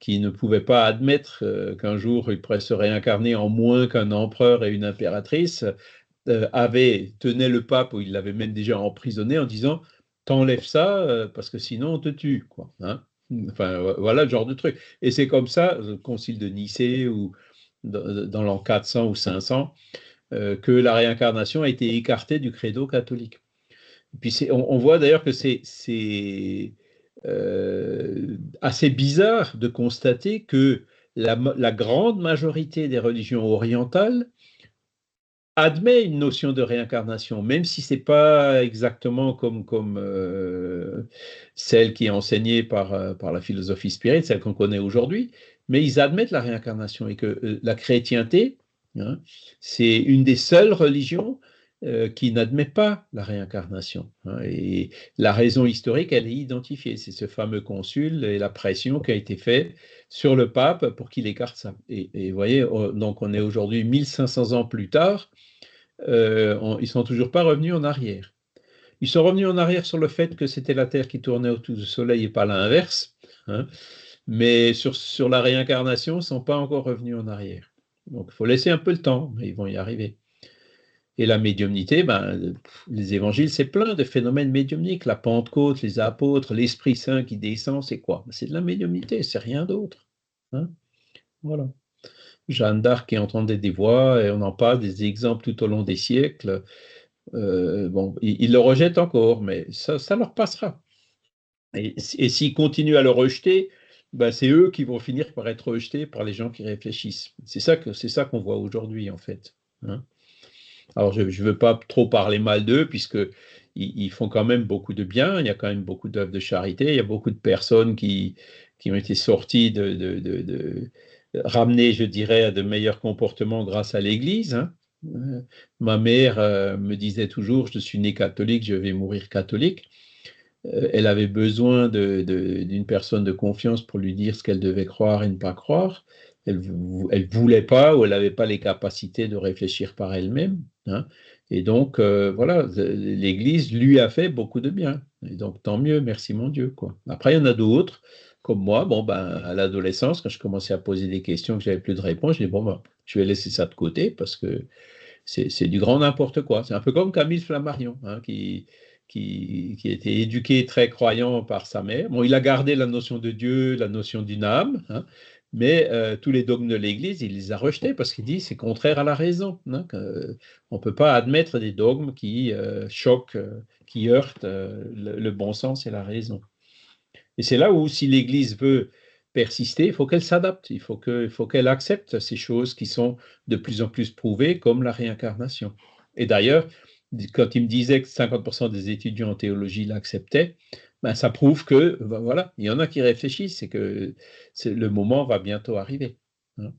qui ne pouvait pas admettre qu'un jour il pourrait se réincarner en moins qu'un empereur et une impératrice, tenait le pape, où il l'avait même déjà emprisonné, en disant « t'enlèves ça parce que sinon on te tue ». Quoi, hein. Enfin, voilà le genre de truc. Et c'est comme ça, le concile de Nicée ou dans l'an 400 ou 500, que la réincarnation a été écartée du credo catholique. Et puis on voit d'ailleurs que c'est assez bizarre de constater que la grande majorité des religions orientales admet une notion de réincarnation, même si ce n'est pas exactement comme celle qui est enseignée par la philosophie spirituelle, celle qu'on connaît aujourd'hui, mais ils admettent la réincarnation et que la chrétienté, hein, c'est une des seules religions qui n'admet pas la réincarnation. Hein, et la raison historique, elle est identifiée. C'est ce fameux concile et la pression qui a été faite sur le pape pour qu'il écarte ça. Et vous voyez, donc on est aujourd'hui 1500 ans plus tard, ils ne sont toujours pas revenus en arrière. Ils sont revenus en arrière sur le fait que c'était la Terre qui tournait autour du Soleil et pas l'inverse, hein, mais sur la réincarnation, ils ne sont pas encore revenus en arrière. Donc il faut laisser un peu le temps, mais ils vont y arriver. Et la médiumnité, les évangiles, c'est plein de phénomènes médiumniques. La Pentecôte, les apôtres, l'Esprit Saint qui descend, c'est quoi? C'est de la médiumnité, c'est rien d'autre. Hein, voilà. Jeanne d'Arc qui entendait des voix, et on en parle des exemples tout au long des siècles. Bon, ils le rejettent encore, mais ça leur passera. Et s'ils continuent à le rejeter, c'est eux qui vont finir par être rejetés par les gens qui réfléchissent. C'est ça qu'on voit aujourd'hui, en fait. Hein. Alors, je ne veux pas trop parler mal d'eux, puisqu'ils font quand même beaucoup de bien. Il y a quand même beaucoup d'œuvres de charité. Il y a beaucoup de personnes qui ont été sorties ramenées, je dirais, à de meilleurs comportements grâce à l'Église. Hein. Ma mère me disait toujours, je suis né catholique, je vais mourir catholique. Elle avait besoin d'une personne de confiance pour lui dire ce qu'elle devait croire et ne pas croire. Elle ne voulait pas ou elle n'avait pas les capacités de réfléchir par elle-même. Hein. Et donc, voilà, l'Église lui a fait beaucoup de bien. Et donc, tant mieux, merci mon Dieu. Quoi. Après, il y en a d'autres, comme moi. Bon, à l'adolescence, quand je commençais à poser des questions que je n'avais plus de réponse, je dis, je vais laisser ça de côté parce que c'est du grand n'importe quoi. C'est un peu comme Camille Flammarion, hein, qui a été éduqué très croyant par sa mère. Bon, il a gardé la notion de Dieu, la notion d'une âme, hein, mais tous les dogmes de l'Église, il les a rejetés parce qu'il dit c'est contraire à la raison. Hein, on ne peut pas admettre des dogmes qui choquent, qui heurtent le bon sens et la raison. Et c'est là où, si l'Église veut persister, il faut qu'elle s'adapte, il faut qu'elle accepte ces choses qui sont de plus en plus prouvées, comme la réincarnation. Et d'ailleurs, quand il me disait que 50% des étudiants en théologie l'acceptaient, ça prouve que, voilà, il y en a qui réfléchissent et que le moment va bientôt arriver. Hein.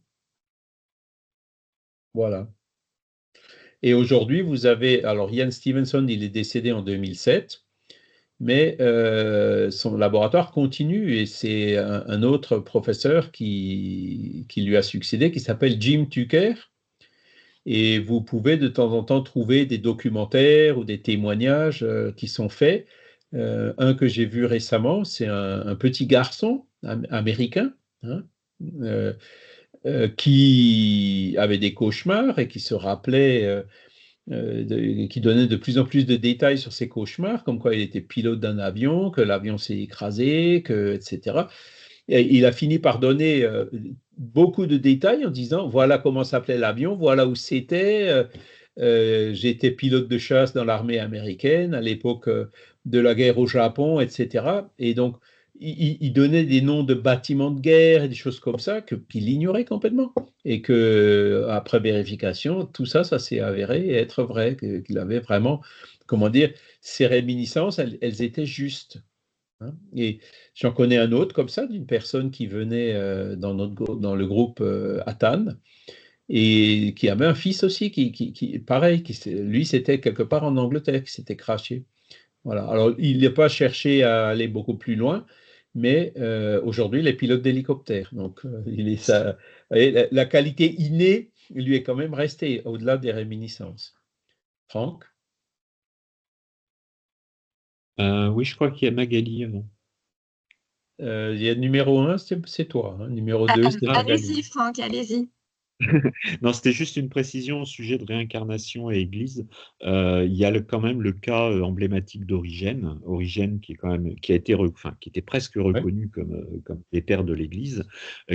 Voilà. Et aujourd'hui, vous avez, alors Ian Stevenson, il est décédé en 2007, mais son laboratoire continue et c'est un autre professeur qui lui a succédé, qui s'appelle Jim Tucker. Et vous pouvez de temps en temps trouver des documentaires ou des témoignages qui sont faits. Un que j'ai vu récemment, c'est un petit garçon américain, hein, qui avait des cauchemars et qui se rappelait, qui donnait de plus en plus de détails sur ses cauchemars, comme quoi il était pilote d'un avion, que l'avion s'est écrasé, etc. Et il a fini par donner beaucoup de détails en disant voilà comment s'appelait l'avion, voilà où c'était. J'étais pilote de chasse dans l'armée américaine à l'époque de la guerre au Japon, etc. Et donc, il donnait des noms de bâtiments de guerre et des choses comme ça qu'il ignorait complètement. Et que, après vérification, tout ça, ça s'est avéré être vrai, qu'il avait vraiment, comment dire, ses réminiscences, elles étaient justes. Hein. Et j'en connais un autre comme ça, d'une personne qui venait dans le groupe Atan, et qui avait un fils aussi, pareil, lui, c'était quelque part en Angleterre, qui s'était crashé. Voilà. Alors, il n'a pas cherché à aller beaucoup plus loin, mais aujourd'hui, il est pilote d'hélicoptère. Donc, la qualité innée lui est quand même restée, au-delà des réminiscences. Franck? Oui, je crois qu'il y a Magali avant. Il y a numéro 1, c'est toi. Hein. Numéro 2, c'est Magali. Allez-y, Franck, allez-y. Non, c'était juste une précision au sujet de réincarnation et Église. Il y a quand même le cas emblématique d'Origène, qui est quand même, qui était presque reconnu comme les pères de l'Église,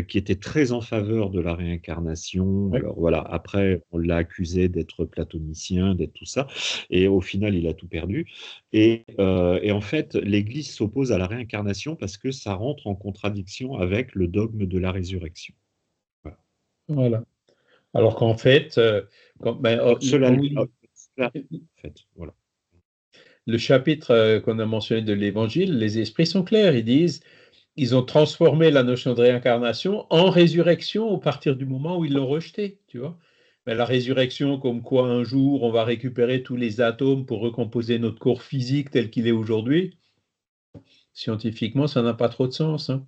qui était très en faveur de la réincarnation. Ouais. Alors voilà, après on l'a accusé d'être platonicien, d'être tout ça, et au final il a tout perdu. Et en fait, l'Église s'oppose à la réincarnation parce que ça rentre en contradiction avec le dogme de la résurrection. Voilà. Alors qu'en fait, voilà. Le chapitre qu'on a mentionné de l'Évangile, les esprits sont clairs. Ils disent, ils ont transformé la notion de réincarnation en résurrection au partir du moment où ils l'ont rejetée, tu vois. Mais la résurrection, comme quoi un jour on va récupérer tous les atomes pour recomposer notre corps physique tel qu'il est aujourd'hui, scientifiquement, ça n'a pas trop de sens. Hein.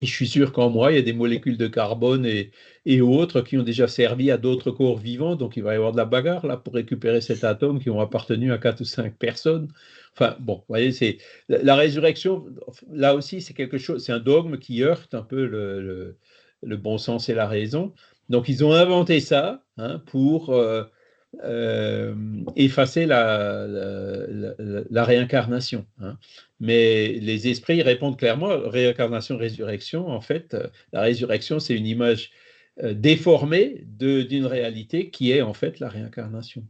Et je suis sûr qu'en moi, il y a des molécules de carbone et autres qui ont déjà servi à d'autres corps vivants. Donc, il va y avoir de la bagarre là pour récupérer cet atome qui ont appartenu à 4 ou 5 personnes. Enfin, bon, vous voyez, c'est la résurrection, là aussi, c'est quelque chose, c'est un dogme qui heurte un peu le bon sens et la raison. Donc, ils ont inventé ça pour effacer la réincarnation. Hein. Mais les esprits répondent clairement, réincarnation, résurrection, en fait, la résurrection, c'est une image déformée d'une réalité qui est en fait la réincarnation.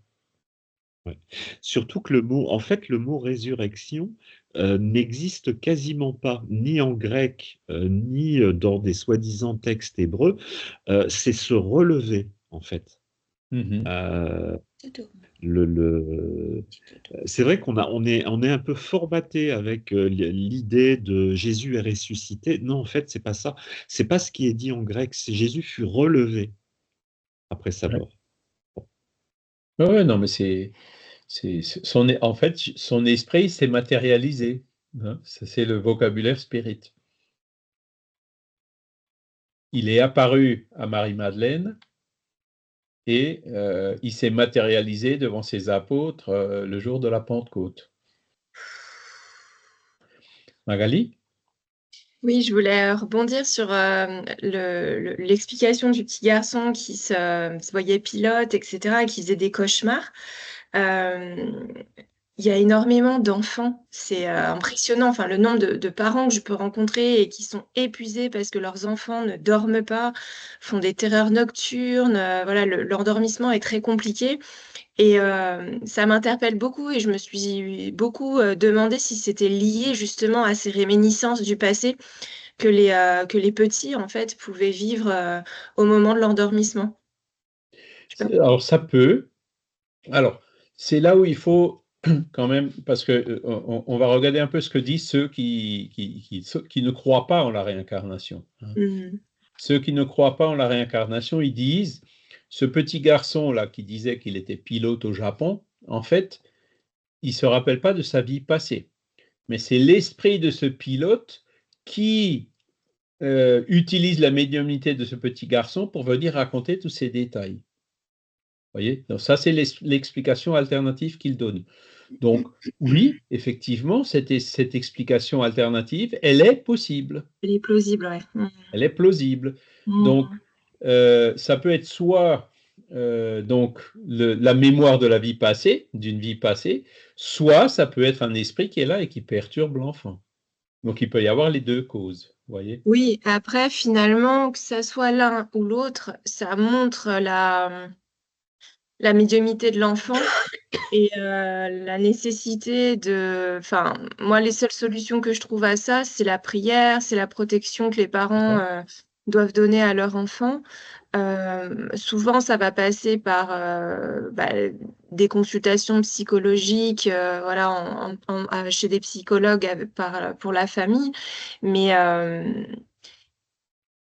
Ouais. Surtout que le mot résurrection n'existe quasiment pas, ni en grec, ni dans des soi-disant textes hébreux. C'est se relever, en fait. C'est vrai on est un peu formaté avec l'idée de Jésus est ressuscité. Non, en fait, c'est pas ça. C'est pas ce qui est dit en grec. C'est Jésus fut relevé après sa mort. Oui, non, mais en fait, son esprit s'est matérialisé. Hein, c'est le vocabulaire spirit. Il est apparu à Marie-Madeleine et il s'est matérialisé devant ses apôtres le jour de la Pentecôte. Magali? Oui, je voulais rebondir sur l'explication du petit garçon qui se voyait pilote, etc., et qui faisait des cauchemars. Il y a énormément d'enfants, c'est impressionnant, enfin, le nombre de parents que je peux rencontrer et qui sont épuisés parce que leurs enfants ne dorment pas, font des terreurs nocturnes, voilà, l'endormissement est très compliqué. Et ça m'interpelle beaucoup et je me suis beaucoup demandé si c'était lié justement à ces réminiscences du passé que les petits, en fait, pouvaient vivre au moment de l'endormissement. Alors, ça peut. Alors, c'est là où il faut quand même, parce que on va regarder un peu ce que disent ceux qui ne croient pas en la réincarnation. Hein. Ceux qui ne croient pas en la réincarnation, ils disent, ce petit garçon-là qui disait qu'il était pilote au Japon, en fait, il ne se rappelle pas de sa vie passée. Mais c'est l'esprit de ce pilote qui utilise la médiumnité de ce petit garçon pour venir raconter tous ces détails. Voyez? Donc ça, c'est l'explication alternative qu'il donne. Donc, oui, effectivement, cette explication alternative, elle est possible. Elle est plausible, ouais. Elle est plausible. Donc, ça peut être soit donc la mémoire de la vie passée, d'une vie passée, soit ça peut être un esprit qui est là et qui perturbe l'enfant. Donc il peut y avoir les deux causes, vous voyez. Oui, après, finalement, que ça soit l'un ou l'autre, ça montre la médiumnité de l'enfant et la nécessité de... Enfin, moi, les seules solutions que je trouve à ça, c'est la prière, c'est la protection que les parents doivent donner à leur enfant. Souvent, ça va passer par des consultations psychologiques, voilà, chez des psychologues pour la famille. Mais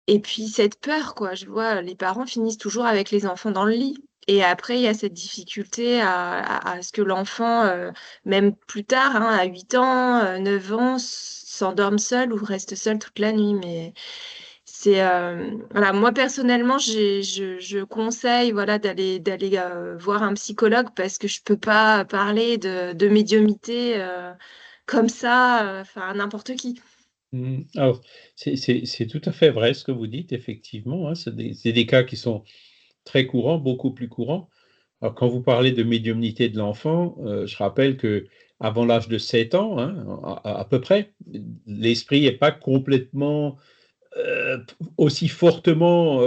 et puis cette peur, quoi. Je vois, les parents finissent toujours avec les enfants dans le lit. Et après, il y a cette difficulté à ce que l'enfant, même plus tard, hein, à 8 ans, 9 ans, s'endorme seul ou reste seul toute la nuit. Mais c'est voilà, moi personnellement, je conseille voilà d'aller voir un psychologue parce que je peux pas parler de médiumnité comme ça, enfin à n'importe qui. Alors, c'est tout à fait vrai ce que vous dites, effectivement, hein, c'est des cas qui sont très courants, beaucoup plus courants. Alors, quand vous parlez de médiumnité de l'enfant, je rappelle que avant l'âge de 7 ans, hein, à peu près, l'esprit n'est pas complètement aussi fortement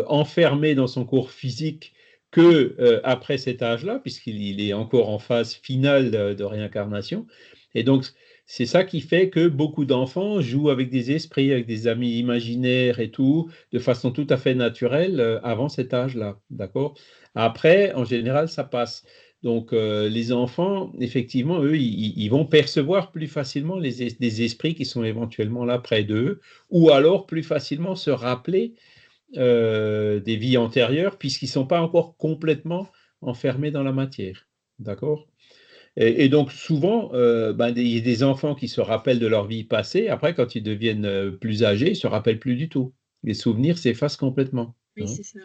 enfermé dans son corps physique que après cet âge-là, puisqu'il est encore en phase finale de réincarnation. Et donc, c'est ça qui fait que beaucoup d'enfants jouent avec des esprits, avec des amis imaginaires et tout, de façon tout à fait naturelle avant cet âge-là. D'accord? Après, en général, ça passe. Donc, les enfants, effectivement, eux, ils vont percevoir plus facilement des esprits qui sont éventuellement là près d'eux, ou alors plus facilement se rappeler des vies antérieures, puisqu'ils ne sont pas encore complètement enfermés dans la matière. D'accord? Et donc, souvent, il y a des enfants qui se rappellent de leur vie passée. Après, quand ils deviennent plus âgés, ils ne se rappellent plus du tout. Les souvenirs s'effacent complètement. Oui, Hein. c'est ça.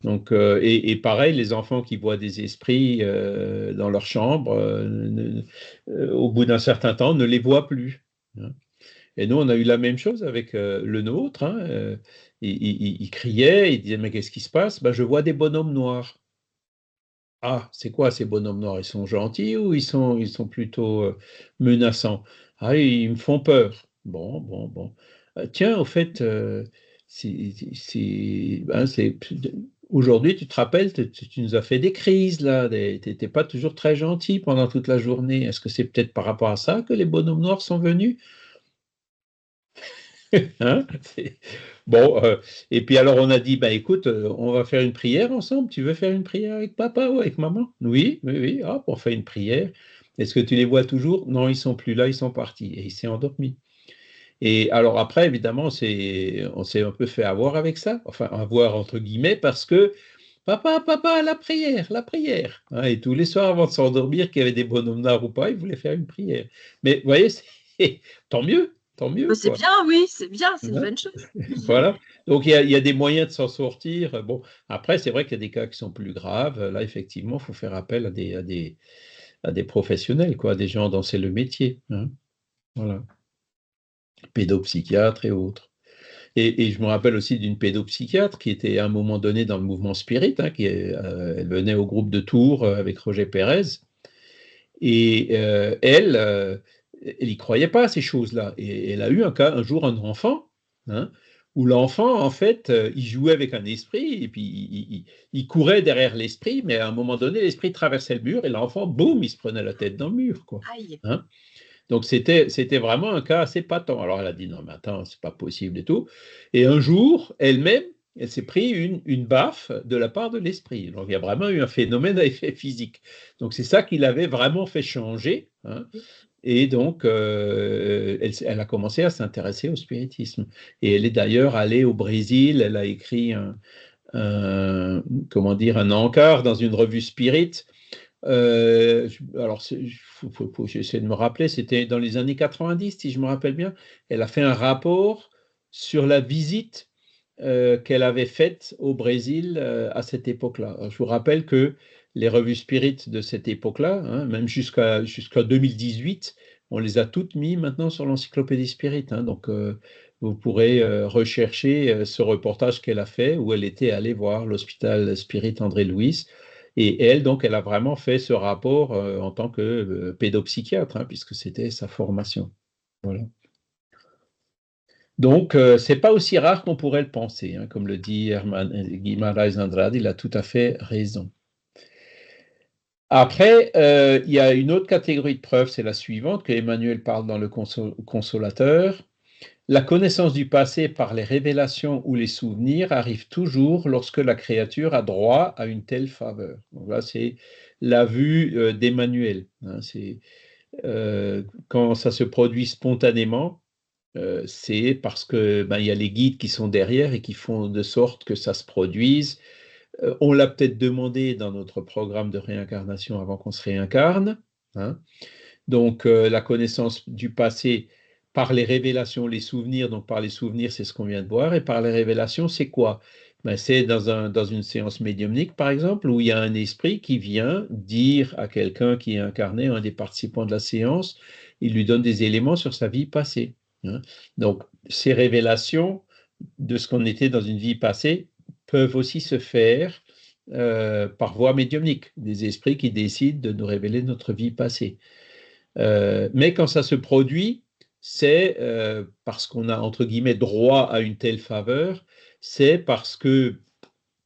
Donc, et pareil, les enfants qui voient des esprits dans leur chambre, au bout d'un certain temps, ne les voient plus. Hein. Et nous, on a eu la même chose avec le nôtre. Hein. Il criait, il disait, mais qu'est-ce qui se passe? Ben, je vois des bonhommes noirs. Ah, c'est quoi ces bonhommes noirs? Ils sont gentils ou ils sont plutôt menaçants? Ah, ils me font peur. Bon, bon, bon. Tiens, au fait, aujourd'hui, tu te rappelles, tu nous as fait des crises, là. Tu n'étais pas toujours très gentil pendant toute la journée. Est-ce que c'est peut-être par rapport à ça que les bonhommes noirs sont venus? Hein? Bon, et puis alors on a dit, bah écoute, on va faire une prière ensemble. Tu veux faire une prière avec papa ou avec maman? Oui, oui, oui. Hop, on fait une prière. Est-ce que tu les vois toujours? Non, ils sont plus là, ils sont partis. Et il s'est endormi. Et alors après, évidemment, on s'est un peu fait avoir avec ça, enfin avoir entre guillemets, parce que papa, papa, la prière, la prière. Hein, et tous les soirs avant de s'endormir, qu'il y avait des bonhommes noirs ou pas, il voulait faire une prière. Mais vous voyez, tant mieux, Bah, c'est quoi. bien, oui, c'est bien, c'est une Hein. bonne chose. Voilà. Donc il y a des moyens de s'en sortir. Bon, après, c'est vrai qu'il y a des cas qui sont plus graves. Là, effectivement, il faut faire appel à des professionnels, quoi, des gens dont c'est le métier. Hein. Voilà. Pédopsychiatres et autres. Et je me rappelle aussi d'une pédopsychiatre qui était à un moment donné dans le mouvement Spirit, hein, elle venait au groupe de Tours avec Roger Pérez. Et elle n'y croyait pas à ces choses-là. Et elle a eu un jour un enfant, hein, où l'enfant, en fait, il jouait avec un esprit, et puis il courait derrière l'esprit, mais à un moment donné, l'esprit traversait le mur, et l'enfant, boum, il se prenait la tête dans le mur, quoi. Aïe. Hein. Donc c'était vraiment un cas assez patent. Alors elle a dit non, mais attends, c'est pas possible et tout. Et un jour, elle-même, elle s'est pris une baffe de la part de l'esprit. Donc il y a vraiment eu un phénomène à effet physique. Donc c'est ça qui l'avait vraiment fait changer. Hein. Et donc elle a commencé à s'intéresser au spiritisme. Et elle est d'ailleurs allée au Brésil. Elle a écrit comment dire, un encart dans une revue Spirit. Alors, j'essaie de me rappeler, c'était dans les années 90, si je me rappelle bien. Elle a fait un rapport sur la visite qu'elle avait faite au Brésil à cette époque-là. Alors, je vous rappelle que les revues Spirit de cette époque-là, hein, même jusqu'à 2018, on les a toutes mis maintenant sur l'encyclopédie Spirit. Hein, donc, vous pourrez rechercher ce reportage qu'elle a fait où elle était allée voir l'hôpital Spirit André Louis. Et elle, donc, elle a vraiment fait ce rapport en tant que pédopsychiatre, hein, puisque c'était sa formation. Voilà. Donc, ce n'est pas aussi rare qu'on pourrait le penser, hein, comme le dit Guimarães Andrade, il a tout à fait raison. Après, il y a une autre catégorie de preuves, c'est la suivante, que Emmanuel parle dans le Consolateur. La connaissance du passé par les révélations ou les souvenirs arrive toujours lorsque la créature a droit à une telle faveur. Donc là, c'est la vue d'Emmanuel. Hein, quand ça se produit spontanément, c'est parce que il y a les guides qui sont derrière et qui font de sorte que ça se produise. On l'a peut-être demandé dans notre programme de réincarnation avant qu'on se réincarne. Hein. Donc, la connaissance du passé par les révélations, les souvenirs. Donc, par les souvenirs, c'est ce qu'on vient de voir. Et par les révélations, c'est quoi? C'est dans une séance médiumnique, par exemple, où il y a un esprit qui vient dire à quelqu'un qui est incarné, un des participants de la séance, il lui donne des éléments sur sa vie passée. Hein. Donc, ces révélations de ce qu'on était dans une vie passée peuvent aussi se faire par voie médiumnique, des esprits qui décident de nous révéler notre vie passée. Mais quand ça se produit, c'est parce qu'on a, entre guillemets, droit à une telle faveur, c'est parce que,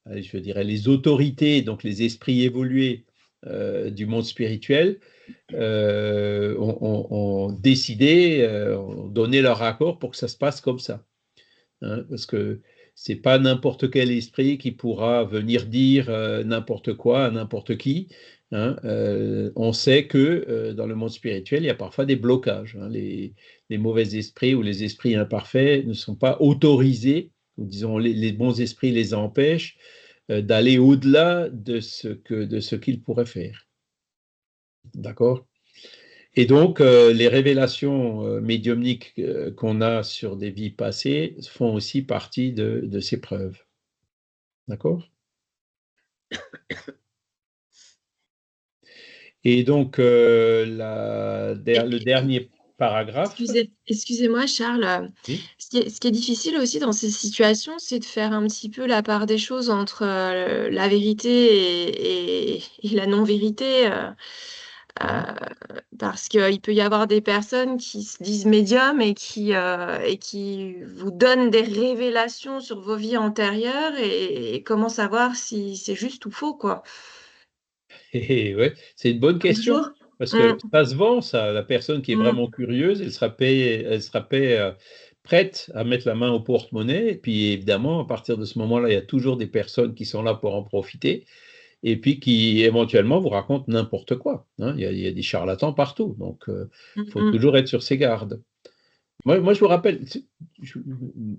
je dirais, les autorités, donc les esprits évolués du monde spirituel, ont décidé, ont donné leur accord pour que ça se passe comme ça. Hein, parce que c'est pas n'importe quel esprit qui pourra venir dire n'importe quoi à n'importe qui. Hein. On sait que dans le monde spirituel, il y a parfois des blocages. Hein. Les mauvais esprits ou les esprits imparfaits ne sont pas autorisés, ou disons les bons esprits les empêchent d'aller au-delà de ce qu'ils pourraient faire. D'accord ? Et donc, les révélations médiumniques qu'on a sur des vies passées font aussi partie de ces preuves. D'accord ? Et donc, le dernier paragraphe. Excusez-moi, Charles. Oui. Ce qui est difficile aussi dans ces situations, c'est de faire un petit peu la part des choses entre la vérité et la non-vérité. Parce qu'il peut y avoir des personnes qui se disent médiums et qui vous donnent des révélations sur vos vies antérieures et comment savoir si c'est juste ou faux, quoi. Ouais, c'est une bonne question. Bonjour. Parce que ça se vend, ça. La personne qui est vraiment curieuse, elle sera prête à mettre la main au porte-monnaie. Et puis, évidemment, à partir de ce moment-là, il y a toujours des personnes qui sont là pour en profiter. Et puis qui éventuellement vous racontent n'importe quoi. Hein. Il y a des charlatans partout, donc il faut toujours être sur ses gardes. Moi, je vous rappelle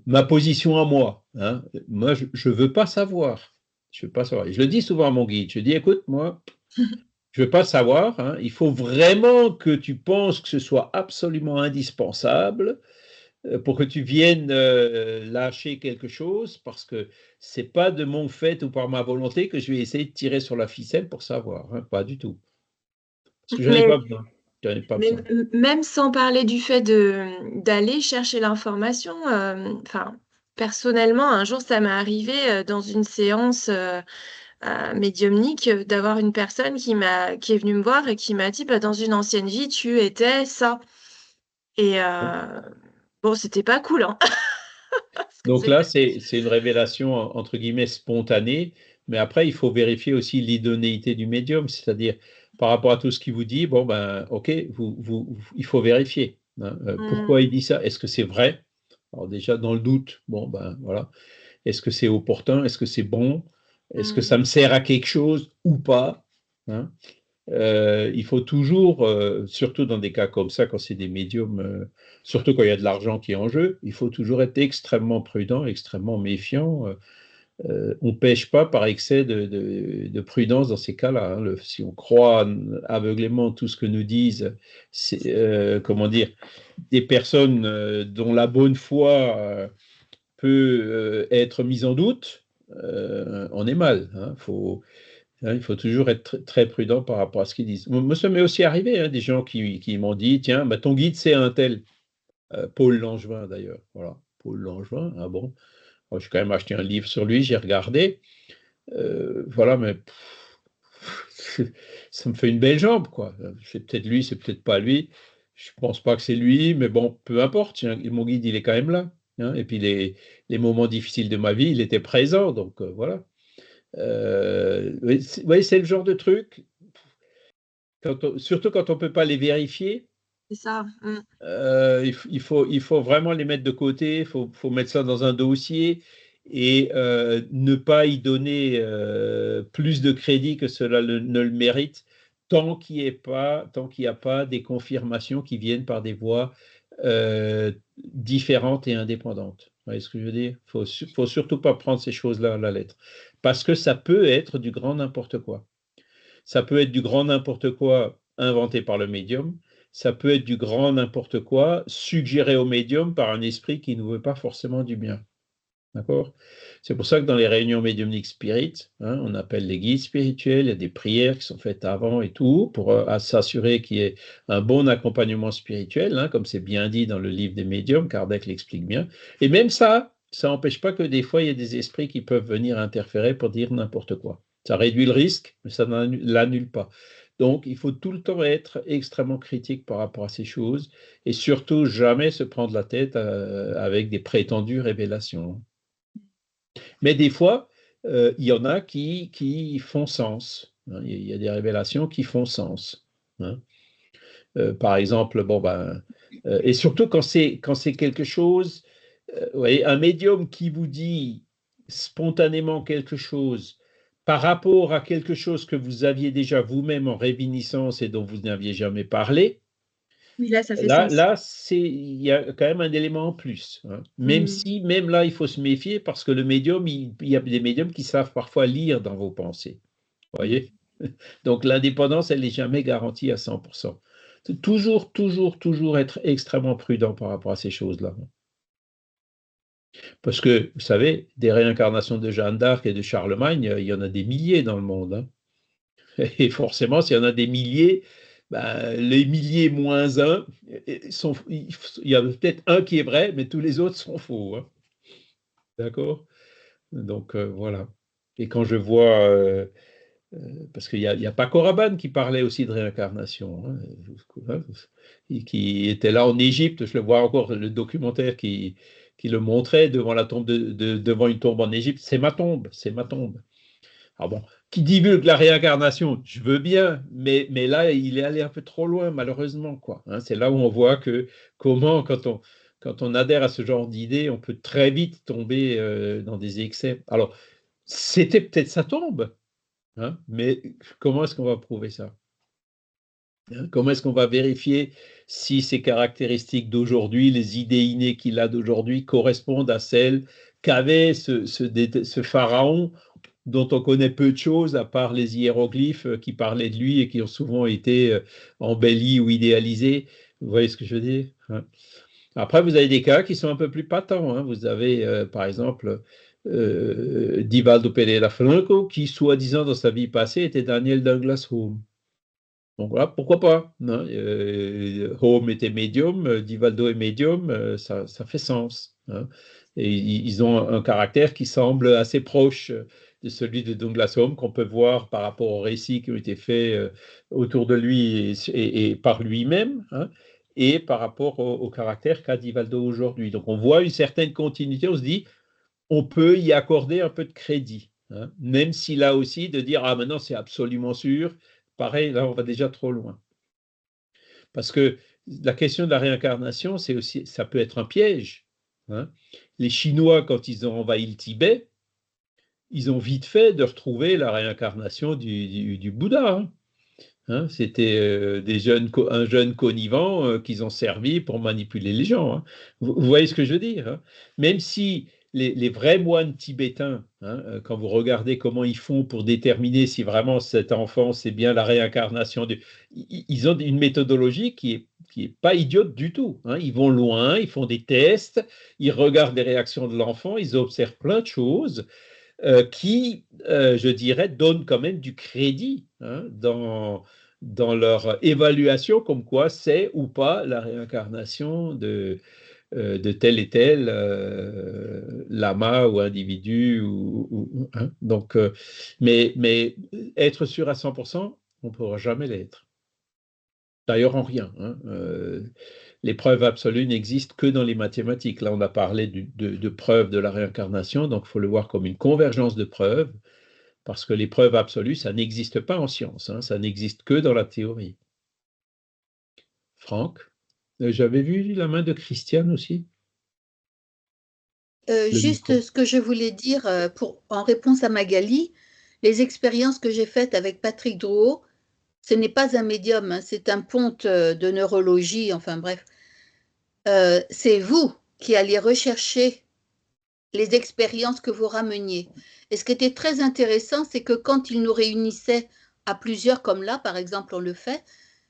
ma position à moi. Hein. Moi, je ne veux pas savoir. Je veux pas savoir. Et je le dis souvent à mon guide. Je dis, écoute, moi, je ne veux pas savoir. Hein. Il faut vraiment que tu penses que ce soit absolument indispensable pour que tu viennes lâcher quelque chose, parce que c'est pas de mon fait ou par ma volonté que je vais essayer de tirer sur la ficelle pour savoir, hein, pas du tout. Parce que j'en ai pas besoin. Mais même sans parler du fait d'aller chercher l'information, personnellement, un jour, ça m'est arrivé dans une séance médiumnique d'avoir une personne qui est venue me voir et qui m'a dit, dans une ancienne vie, tu étais ça. Et bon, c'était pas cool, hein. Donc là, c'est une révélation entre guillemets spontanée, mais après, il faut vérifier aussi l'idonéité du médium, c'est-à-dire par rapport à tout ce qu'il vous dit, bon ben, ok, il faut vérifier. Hein. Pourquoi il dit ça? Est-ce que c'est vrai? Alors déjà, dans le doute, bon ben voilà. Est-ce que c'est opportun? Est-ce que c'est bon? Est-ce que ça me sert à quelque chose ou pas? Hein. Il faut toujours, surtout dans des cas comme ça, quand c'est des médiums, surtout quand il y a de l'argent qui est en jeu, il faut toujours être extrêmement prudent, extrêmement méfiant. On ne pêche pas par excès de prudence dans ces cas-là. Hein. Si on croit aveuglément tout ce que nous disent, comment dire, des personnes dont la bonne foi peut être mise en doute, on est mal. Hein. Il faut toujours être très prudent par rapport à ce qu'ils disent. Moi, ça m'est aussi arrivé, hein, des gens qui m'ont dit, tiens, ton guide, c'est un tel, Paul Langevin d'ailleurs. Voilà. Paul Langevin. Ah bon? Alors, j'ai quand même acheté un livre sur lui, j'ai regardé. Voilà, mais ça me fait une belle jambe, quoi. C'est peut-être lui, c'est peut-être pas lui. Je pense pas que c'est lui, mais bon, peu importe. Tiens, mon guide, il est quand même là. Hein. Et puis les moments difficiles de ma vie, il était présent, donc voilà. Oui, c'est le genre de truc, surtout quand on peut pas les vérifier. C'est ça. Il faut vraiment les mettre de côté, faut mettre ça dans un dossier et ne pas y donner plus de crédit que cela ne le mérite, tant qu'il n'y a pas des confirmations qui viennent par des voies différentes et indépendantes. Vous voyez ce que je veux dire? Faut surtout pas prendre ces choses-là à la lettre, parce que ça peut être du grand n'importe quoi. Ça peut être du grand n'importe quoi inventé par le médium. Ça peut être du grand n'importe quoi suggéré au médium par un esprit qui ne veut pas forcément du bien. D'accord? C'est pour ça que dans les réunions médiumniques spirit, hein, on appelle les guides spirituels, il y a des prières qui sont faites avant et tout, pour s'assurer qu'il y ait un bon accompagnement spirituel, hein, comme c'est bien dit dans le livre des médiums, Kardec l'explique bien. Et même ça n'empêche pas que des fois, il y a des esprits qui peuvent venir interférer pour dire n'importe quoi. Ça réduit le risque, mais ça ne l'annule pas. Donc, il faut tout le temps être extrêmement critique par rapport à ces choses et surtout jamais se prendre la tête avec des prétendues révélations. Mais des fois, il y en a qui font sens. Hein. Il y a des révélations qui font sens. Hein. Par exemple, bon ben, et surtout quand c'est quelque chose, vous voyez, un médium qui vous dit spontanément quelque chose par rapport à quelque chose que vous aviez déjà vous-même en réminiscence et dont vous n'aviez jamais parlé. Oui, là, ça fait sens. Là, il y a quand même un élément en plus. Hein. Même si, même là, il faut se méfier parce que le médium, il y a des médiums qui savent parfois lire dans vos pensées. Vous voyez? Donc, l'indépendance, elle n'est jamais garantie à 100%. Toujours être extrêmement prudent par rapport à ces choses-là. Parce que, vous savez, des réincarnations de Jeanne d'Arc et de Charlemagne, il y en a des milliers dans le monde. Hein. Et forcément, s'il y en a des milliers, ben, les milliers moins un, il y a peut-être un qui est vrai, mais tous les autres sont faux. Hein. D'accord? Donc, voilà. Et quand je vois, parce qu'il y a Paco Rabanne qui parlait aussi de réincarnation, hein, qui était là en Égypte, je le vois encore, le documentaire qui le montrait devant la tombe devant une tombe en Égypte. C'est ma tombe, c'est ma tombe. Alors bon, qui divulgue la réincarnation, je veux bien, mais là, il est allé un peu trop loin, malheureusement, quoi. Hein, c'est là où on voit que comment, quand on adhère à ce genre d'idée, on peut très vite tomber dans des excès. Alors, c'était peut-être sa tombe, hein, mais comment est-ce qu'on va prouver ça? Hein, comment est-ce qu'on va vérifier si ces caractéristiques d'aujourd'hui, les idées innées qu'il a d'aujourd'hui, correspondent à celles qu'avait ce pharaon dont on connaît peu de choses, à part les hiéroglyphes qui parlaient de lui et qui ont souvent été embellis ou idéalisés. Vous voyez ce que je veux dire? Hein. Après, vous avez des cas qui sont un peu plus patents. Hein. Vous avez, par exemple, Divaldo Pereira Franco, qui, soi-disant, dans sa vie passée, était Daniel Douglas Home. Donc voilà, pourquoi pas? Hein. Home était médium, Divaldo est médium, ça fait sens. Hein. Et ils ont un caractère qui semble assez proche de celui de Douglas Home, qu'on peut voir par rapport aux récits qui ont été faits autour de lui et par lui-même, hein, et par rapport au caractère qu'a Divaldo aujourd'hui. Donc on voit une certaine continuité, on se dit, on peut y accorder un peu de crédit, hein, même si là aussi, de dire, ah maintenant c'est absolument sûr, pareil, là on va déjà trop loin. Parce que la question de la réincarnation, c'est aussi, ça peut être un piège. Hein. Les Chinois, quand ils ont envahi le Tibet, ils ont vite fait de retrouver la réincarnation du Bouddha. Hein. Hein, c'était un jeune connivant qu'ils ont servi pour manipuler les gens. Hein. Vous voyez ce que je veux dire? Hein. Même si les vrais moines tibétains, hein, quand vous regardez comment ils font pour déterminer si vraiment cet enfant c'est bien la réincarnation, ils ont une méthodologie qui est pas idiote du tout. Hein. Ils vont loin, ils font des tests, ils regardent les réactions de l'enfant, ils observent plein de choses qui, je dirais, donnent quand même du crédit, hein, dans leur évaluation, comme quoi c'est ou pas la réincarnation de tel et tel lama ou individu. Hein. Donc, mais être sûr à 100%, on ne pourra jamais l'être. D'ailleurs, en rien. Hein. Les preuves absolues n'existent que dans les mathématiques. Là, on a parlé de preuves de la réincarnation, donc il faut le voir comme une convergence de preuves, parce que les preuves absolues, ça n'existe pas en science, hein, ça n'existe que dans la théorie. Franck, j'avais vu la main de Christiane aussi. Juste ce que je voulais dire en réponse à Magali, les expériences que j'ai faites avec Patrick Drouot, ce n'est pas un médium, hein, c'est un ponte de neurologie, enfin bref. C'est vous qui allez rechercher les expériences que vous rameniez. Et ce qui était très intéressant, c'est que quand il nous réunissait à plusieurs, comme là, par exemple, on le fait,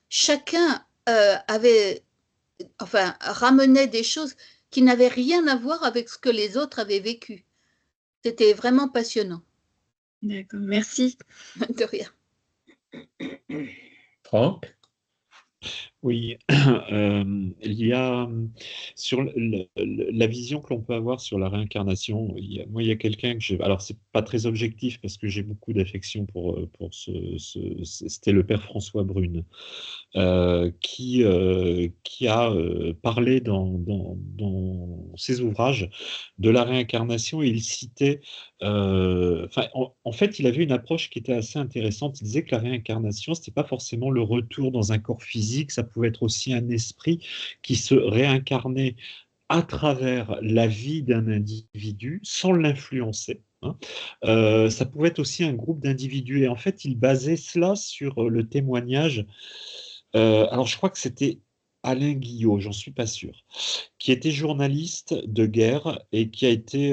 chacun ramenait des choses qui n'avaient rien à voir avec ce que les autres avaient vécu. C'était vraiment passionnant. D'accord, merci. De rien. Franck? Oui, il y a sur la vision que l'on peut avoir sur la réincarnation. Moi, il y a quelqu'un que j'ai. Alors, c'est pas très objectif parce que j'ai beaucoup d'affection pour c'était le père François Brune, qui a parlé dans ses ouvrages de la réincarnation. Il citait. En fait, il avait une approche qui était assez intéressante. Il disait que la réincarnation, c'était pas forcément le retour dans un corps physique, ça pouvait être aussi un esprit qui se réincarnait à travers la vie d'un individu sans l'influencer. Hein. Ça pouvait être aussi un groupe d'individus. Et en fait, il basait cela sur le témoignage. Alors, je crois que c'était Alain Guillot, j'en suis pas sûr, qui était journaliste de guerre et qui a été,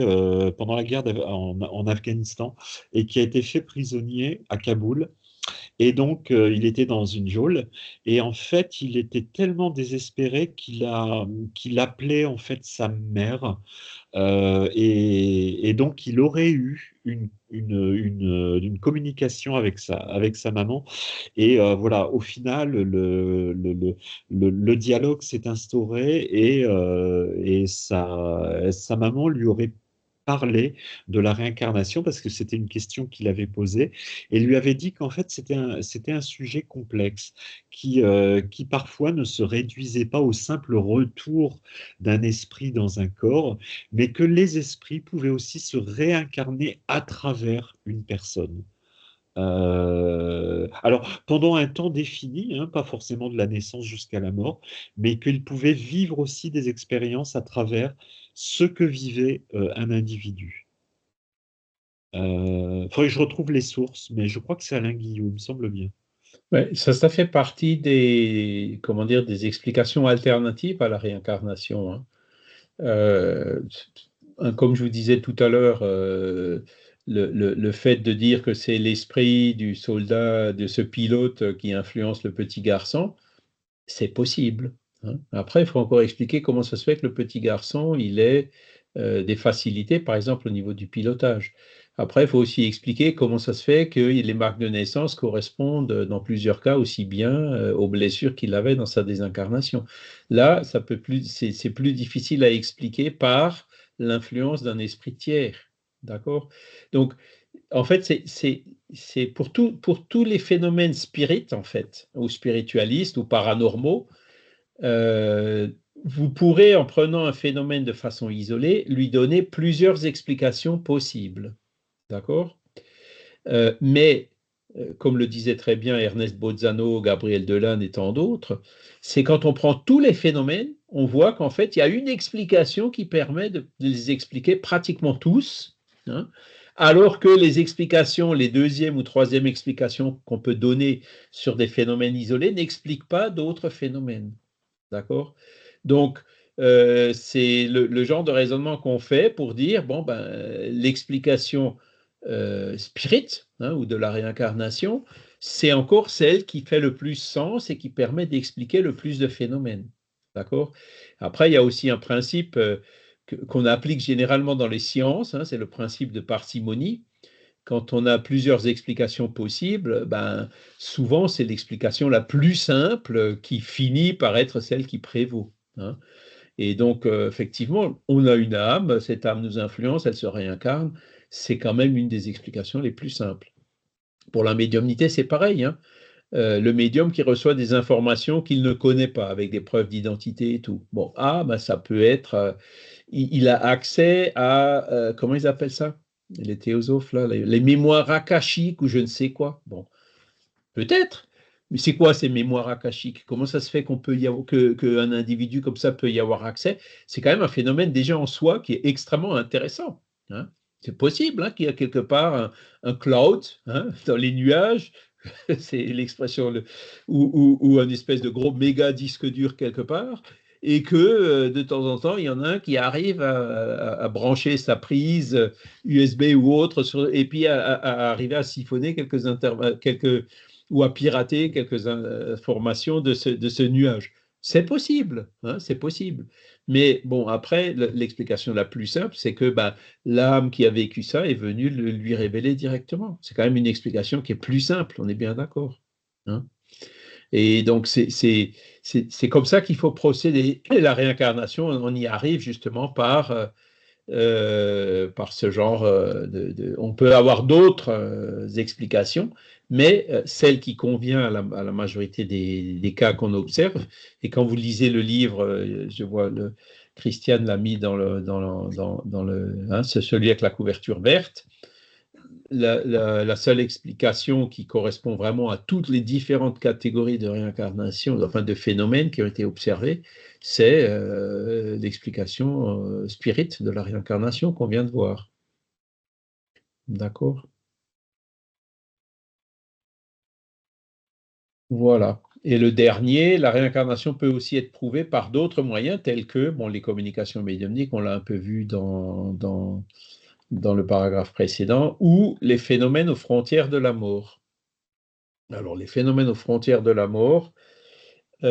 pendant la guerre en Afghanistan, et qui a été fait prisonnier à Kaboul. Et donc, il était dans une geôle. Et en fait, il était tellement désespéré qu'il appelait en fait sa mère. Et donc, il aurait eu une communication avec sa maman. Et voilà, au final, le dialogue s'est instauré et sa maman lui aurait parlé de la réincarnation parce que c'était une question qu'il avait posée et lui avait dit qu'en fait c'était un sujet complexe qui parfois ne se réduisait pas au simple retour d'un esprit dans un corps, mais que les esprits pouvaient aussi se réincarner à travers une personne. Alors, pendant un temps défini, hein, pas forcément de la naissance jusqu'à la mort, mais qu'ils pouvaient vivre aussi des expériences à travers ce que vivait un individu. Faudrait que je retrouve les sources, mais je crois que c'est Alain Guillot, il me semble bien. Ouais, ça fait partie des explications alternatives à la réincarnation. Hein. Comme je vous disais tout à l'heure, le fait de dire que c'est l'esprit du soldat, de ce pilote qui influence le petit garçon, c'est possible. Hein. Après, il faut encore expliquer comment ça se fait que le petit garçon, il ait des facilités, par exemple, au niveau du pilotage. Après, il faut aussi expliquer comment ça se fait que les marques de naissance correspondent dans plusieurs cas aussi bien aux blessures qu'il avait dans sa désincarnation. Là, c'est plus difficile à expliquer par l'influence d'un esprit tiers. D'accord? Donc, en fait, c'est pour tous les phénomènes spirites, en fait, ou spiritualistes, ou paranormaux, vous pourrez, en prenant un phénomène de façon isolée, lui donner plusieurs explications possibles. D'accord? Mais, comme le disait très bien Ernest Bozzano, Gabriel Delanne et tant d'autres, c'est quand on prend tous les phénomènes, on voit qu'en fait, il y a une explication qui permet de les expliquer pratiquement tous, hein, alors que les explications, les deuxième ou troisième explications qu'on peut donner sur des phénomènes isolés n'expliquent pas d'autres phénomènes. D'accord? Donc, c'est le genre de raisonnement qu'on fait pour dire, bon, l'explication spirit, hein, ou de la réincarnation, c'est encore celle qui fait le plus sens et qui permet d'expliquer le plus de phénomènes. D'accord? Après, il y a aussi un principe qu'on applique généralement dans les sciences, hein, c'est le principe de parcimonie. Quand on a plusieurs explications possibles, souvent c'est l'explication la plus simple qui finit par être celle qui prévaut. Hein. Et donc, effectivement, on a une âme, cette âme nous influence, elle se réincarne. C'est quand même une des explications les plus simples. Pour la médiumnité, c'est pareil, hein. Le médium qui reçoit des informations qu'il ne connaît pas, avec des preuves d'identité et tout. Bon, ben, ça peut être, il a accès à, comment ils appellent ça? Les théosophes, là, les mémoires akashiques ou je ne sais quoi. Bon, peut-être. Mais c'est quoi ces mémoires akashiques? Comment ça se fait qu'on peut y avoir, qu'un individu comme ça peut y avoir accès? C'est quand même un phénomène déjà en soi qui est extrêmement intéressant, hein. C'est possible, hein, qu'il y a quelque part un cloud, hein, dans les nuages, c'est l'expression, ou un espèce de gros méga disque dur quelque part, et que de temps en temps, il y en a un qui arrive à brancher sa prise USB ou autre, et puis à arriver à siphonner quelques ou à pirater quelques informations de ce nuage. C'est possible, hein, c'est possible. Mais bon, après, l'explication la plus simple, c'est que l'âme qui a vécu ça est venue lui révéler directement. C'est quand même une explication qui est plus simple, on est bien d'accord, hein. Et donc, c'est comme ça qu'il faut procéder. Et la réincarnation, on y arrive justement par ce genre on peut avoir d'autres explications, mais celle qui convient à la majorité des cas qu'on observe. Et quand vous lisez le livre, je vois Christiane l'a mis dans le hein, c'est celui avec la couverture verte. La seule explication qui correspond vraiment à toutes les différentes catégories de réincarnation, enfin de phénomènes qui ont été observés, c'est l'explication spirit de la réincarnation qu'on vient de voir. D'accord? Voilà. Et le dernier, la réincarnation peut aussi être prouvée par d'autres moyens tels que les communications médiumniques, on l'a un peu vu dans le paragraphe précédent, ou les phénomènes aux frontières de la mort. Alors, les phénomènes aux frontières de la mort, vous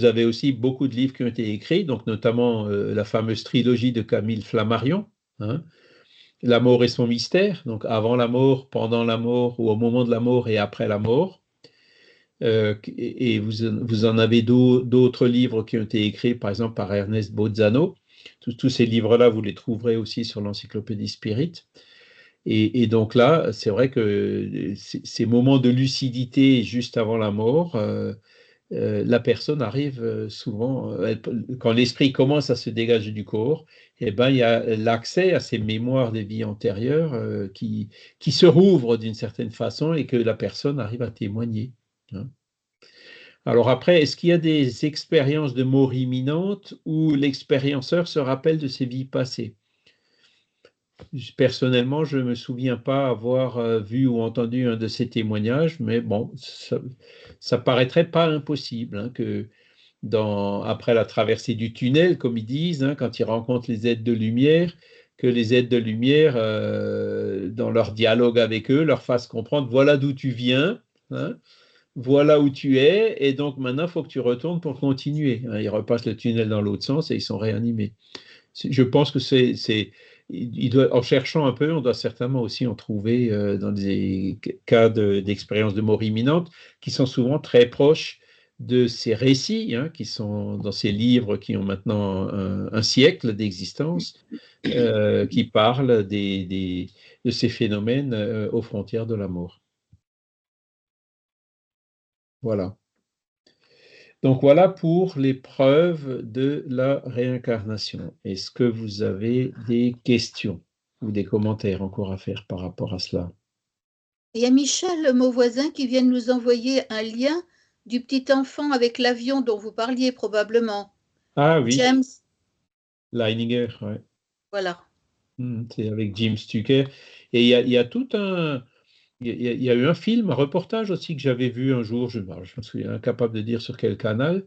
avez aussi beaucoup de livres qui ont été écrits, donc notamment la fameuse trilogie de Camille Flammarion, hein, La mort et son mystère, donc avant la mort, pendant la mort, ou au moment de la mort et après la mort. Et vous en avez d'autres livres qui ont été écrits, par exemple, par Ernest Bozzano. Tous ces livres-là, vous les trouverez aussi sur l'encyclopédie Spirit. Et donc là, c'est vrai que ces moments de lucidité juste avant la mort, la personne arrive souvent, quand l'esprit commence à se dégager du corps, il y a l'accès à ces mémoires des vies antérieures qui se rouvrent d'une certaine façon et que la personne arrive à témoigner, hein. Alors après, est-ce qu'il y a des expériences de mort imminente où l'expérienceur se rappelle de ses vies passées? Personnellement, je ne me souviens pas avoir vu ou entendu un de ces témoignages, mais bon, ça paraîtrait pas impossible, hein, que après la traversée du tunnel, comme ils disent, hein, quand ils rencontrent les êtres de lumière, que les êtres de lumière, dans leur dialogue avec eux, leur fassent comprendre, voilà d'où tu viens, hein, voilà où tu es, et donc maintenant, il faut que tu retournes pour continuer, hein. Ils repassent le tunnel dans l'autre sens et ils sont réanimés. Je pense que en cherchant un peu, on doit certainement aussi en trouver dans des cas d'expérience de mort imminente qui sont souvent très proches de ces récits, hein, qui sont dans ces livres qui ont maintenant un siècle d'existence, qui parlent de ces phénomènes aux frontières de la mort. Voilà. Donc voilà pour les preuves de la réincarnation. Est-ce que vous avez des questions ou des commentaires encore à faire par rapport à cela? Il y a Michel Mauvoisin qui vient de nous envoyer un lien du petit enfant avec l'avion dont vous parliez probablement. Ah oui, James. Leininger, ouais. Voilà. C'est avec Jim Stucker. Et il y a tout un... Il y a eu un film, un reportage aussi que j'avais vu un jour, je me souviens incapable de dire sur quel canal,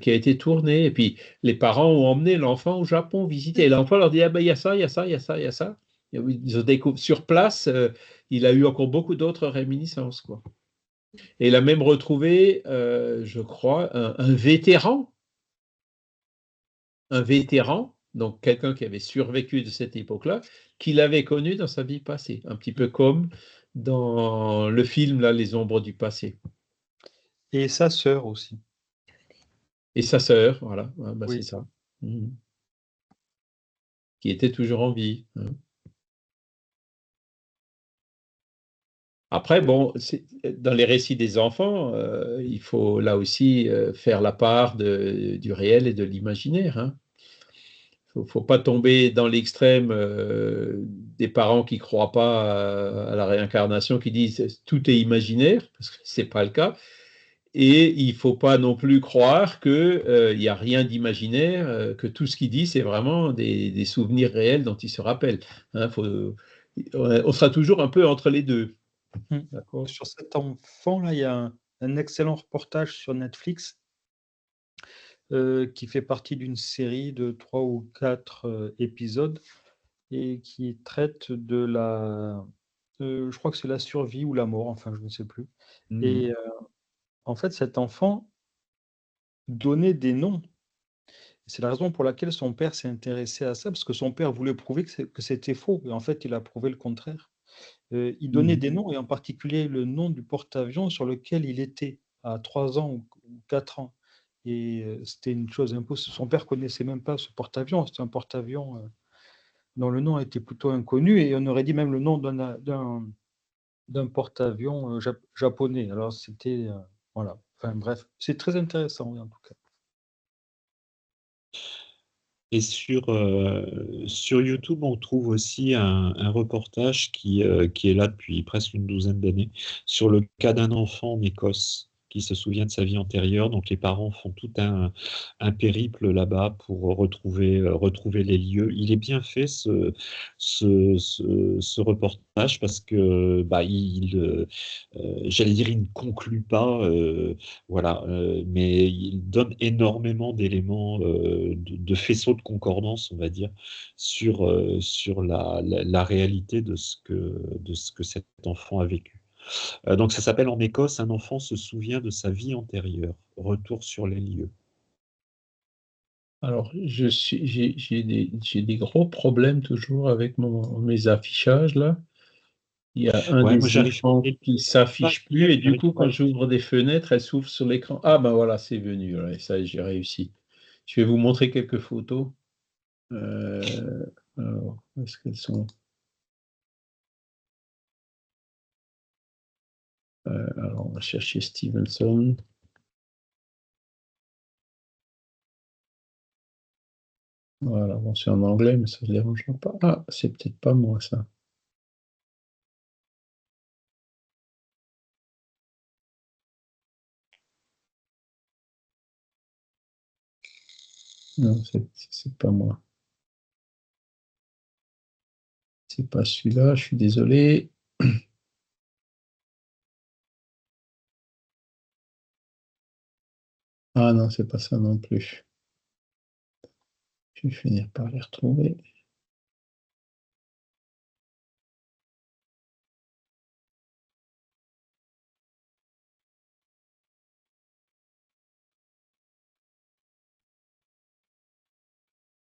qui a été tourné. Et puis, les parents ont emmené l'enfant au Japon visiter. Et l'enfant leur dit, ah ben, il y a ça, il y a ça, il y a ça, il y a ça. Et ils ont découvert sur place, il a eu encore beaucoup d'autres réminiscences, quoi. Et il a même retrouvé, je crois, un vétéran, donc quelqu'un qui avait survécu de cette époque-là, qu'il avait connu dans sa vie passée, un petit peu comme dans le film, là, Les Ombres du passé. Et sa sœur aussi. Et sa sœur, voilà, ouais, bah, Oui. c'est ça. Mhm. Qui était toujours en vie. Hein. Après, bon, dans les récits des enfants, il faut là aussi faire la part du réel et de l'imaginaire. Hein. Faut pas tomber dans l'extrême des parents qui croient pas à la réincarnation, qui disent tout est imaginaire, parce que c'est pas le cas. Et il faut pas non plus croire que il y a rien d'imaginaire, que tout ce qu'il dit c'est vraiment des souvenirs réels dont il se rappelle. Hein, on sera toujours un peu entre les deux. D'accord. Sur cet enfant-là, il y a un excellent reportage sur Netflix qui fait partie d'une série de 3 ou 4 épisodes et qui traite de la, je crois que c'est la survie ou la mort, enfin je ne sais plus. Mhm. Et en fait, cet enfant donnait des noms. C'est la raison pour laquelle son père s'est intéressé à ça, parce que son père voulait prouver que c'était faux, et en fait, il a prouvé le contraire. Il donnait Mhm. des noms, et en particulier le nom du porte-avions sur lequel il était à 3 ans ou 4 ans. Et c'était une chose impossible. Son père connaissait même pas ce porte-avions. C'était un porte-avions dont le nom était plutôt inconnu, et on aurait dit même le nom d'un porte-avions japonais. Alors c'était voilà. Enfin bref, c'est très intéressant oui, en tout cas. Et sur YouTube, on trouve aussi un reportage qui est là depuis presque une douzaine d'années sur le cas d'un enfant en Écosse qui se souvient de sa vie antérieure. Donc les parents font tout un périple là-bas pour retrouver les lieux. Il est bien fait ce reportage parce que j'allais dire, il ne conclut pas, voilà, mais il donne énormément d'éléments, de faisceaux de concordance, on va dire, sur la réalité de ce que cet enfant a vécu. Donc ça s'appelle en Écosse, un enfant se souvient de sa vie antérieure. Retour sur les lieux. Alors, j'ai des gros problèmes toujours avec mes affichages là. Il y a un Ouais, moi des j'arrive écrans pas, qui s'affiche plus et du j'arrive coup, pas. quand j'ouvre des fenêtres, elles s'ouvrent sur l'écran. Ah ben voilà, c'est venu. Ouais, ça, j'ai réussi. Je vais vous montrer quelques photos. Alors, où est-ce qu'elles sont? Alors, on va chercher Stevenson. Voilà, bon, c'est en anglais, mais ça ne dérange pas. Ah, c'est peut-être pas moi, ça. Non, c'est pas moi. C'est pas celui-là, je suis désolé. Ah non, c'est pas ça non plus. Je vais finir par les retrouver.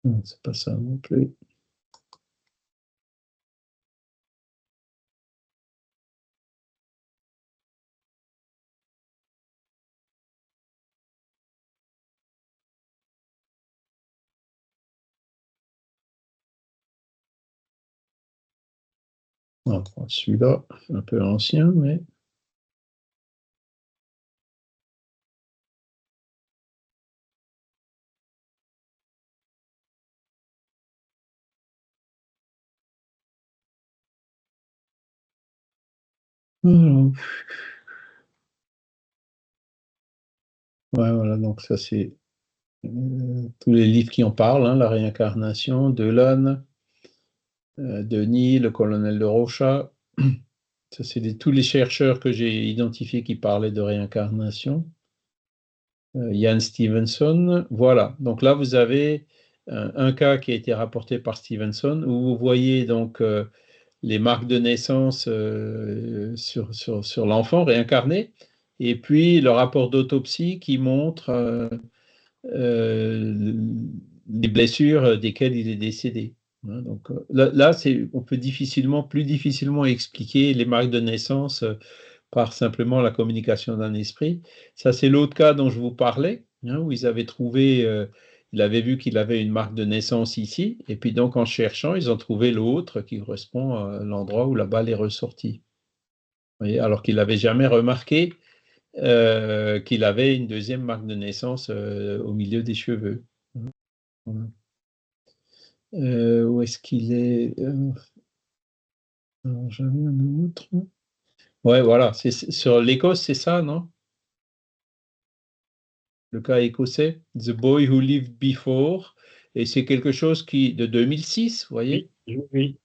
Non, c'est pas ça non plus. On va prendre celui-là, un peu ancien, mais... Alors, ouais, voilà, donc ça c'est tous les livres qui en parlent, hein, la réincarnation, Delane, Denis, le colonel de Rocha. Ça c'est tous les chercheurs que j'ai identifiés qui parlaient de réincarnation. Ian Stevenson, voilà. Donc là vous avez un cas qui a été rapporté par Stevenson où vous voyez donc les marques de naissance sur l'enfant réincarné, et puis le rapport d'autopsie qui montre les blessures desquelles il est décédé. Hein, donc là on peut plus difficilement expliquer les marques de naissance par simplement la communication d'un esprit. Ça, c'est l'autre cas dont je vous parlais. hein, où ils avaient trouvé, il avait vu qu'il avait une marque de naissance ici, et puis donc en cherchant, ils ont trouvé l'autre qui correspond à l'endroit où la balle est ressortie. Vous voyez, alors qu'il n'avait jamais remarqué qu'il avait une deuxième marque de naissance au milieu des cheveux. Voilà. Où est-ce qu'il est, alors, j'avais un autre. Ouais, voilà, sur l'Écosse, c'est ça, non? Le cas écossais, The Boy Who Lived Before, et c'est quelque chose de 2006, vous voyez? Oui,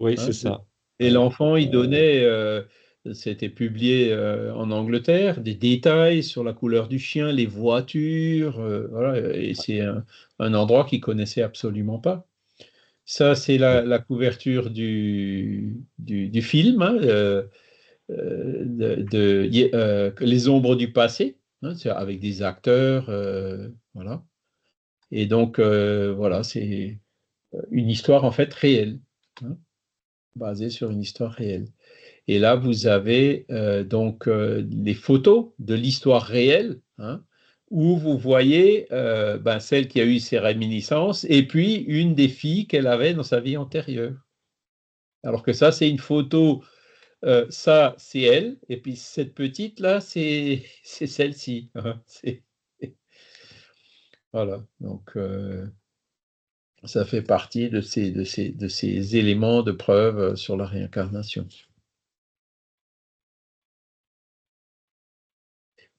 Hein, c'est ça. et l'enfant, il donnait, c'était publié en Angleterre, des détails sur la couleur du chien, les voitures, voilà, et c'est un endroit qu'il connaissait absolument pas. Ça, c'est la couverture du film, hein, Les ombres du passé, hein, c'est avec des acteurs, voilà. Et donc, voilà, c'est une histoire en fait réelle, hein, basée sur une histoire réelle. Et là, vous avez donc les photos de l'histoire réelle, hein, où vous voyez celle qui a eu ses réminiscences et puis une des filles qu'elle avait dans sa vie antérieure. Alors que ça, c'est une photo, ça, c'est elle, et puis cette petite-là, c'est celle-ci, hein, voilà, donc ça fait partie de ces éléments de preuve sur la réincarnation.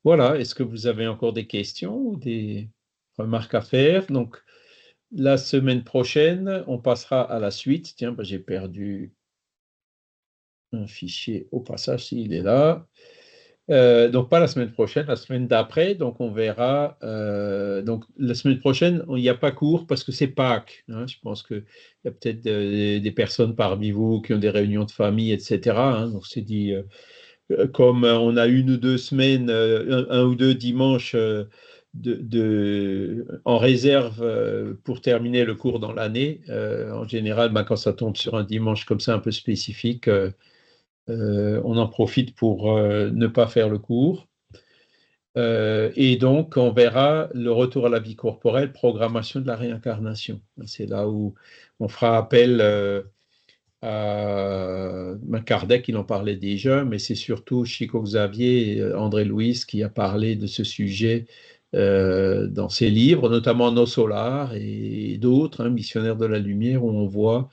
Voilà, est-ce que vous avez encore des questions ou des remarques à faire? Donc, la semaine prochaine, on passera à la suite. Tiens, j'ai perdu un fichier au passage, s'il est là. Donc, pas la semaine prochaine, la semaine d'après. Donc, on verra. Donc, la semaine prochaine, il n'y a pas cours parce que c'est Pâques, hein. Je pense qu'il y a peut-être des personnes parmi vous qui ont des réunions de famille, etc., hein. Donc, c'est dit, comme on a 1 ou 2 semaines, un ou deux dimanches en réserve pour terminer le cours dans l'année. En général, quand ça tombe sur un dimanche comme ça un peu spécifique, on en profite pour ne pas faire le cours. Et donc, on verra le retour à la vie corporelle, programmation de la réincarnation. C'est là où on fera appel Kardec, il en parlait déjà, mais c'est surtout Chico Xavier et André Louis qui a parlé de ce sujet dans ses livres, notamment Nos Solars et d'autres, hein, Missionnaires de la Lumière, où on voit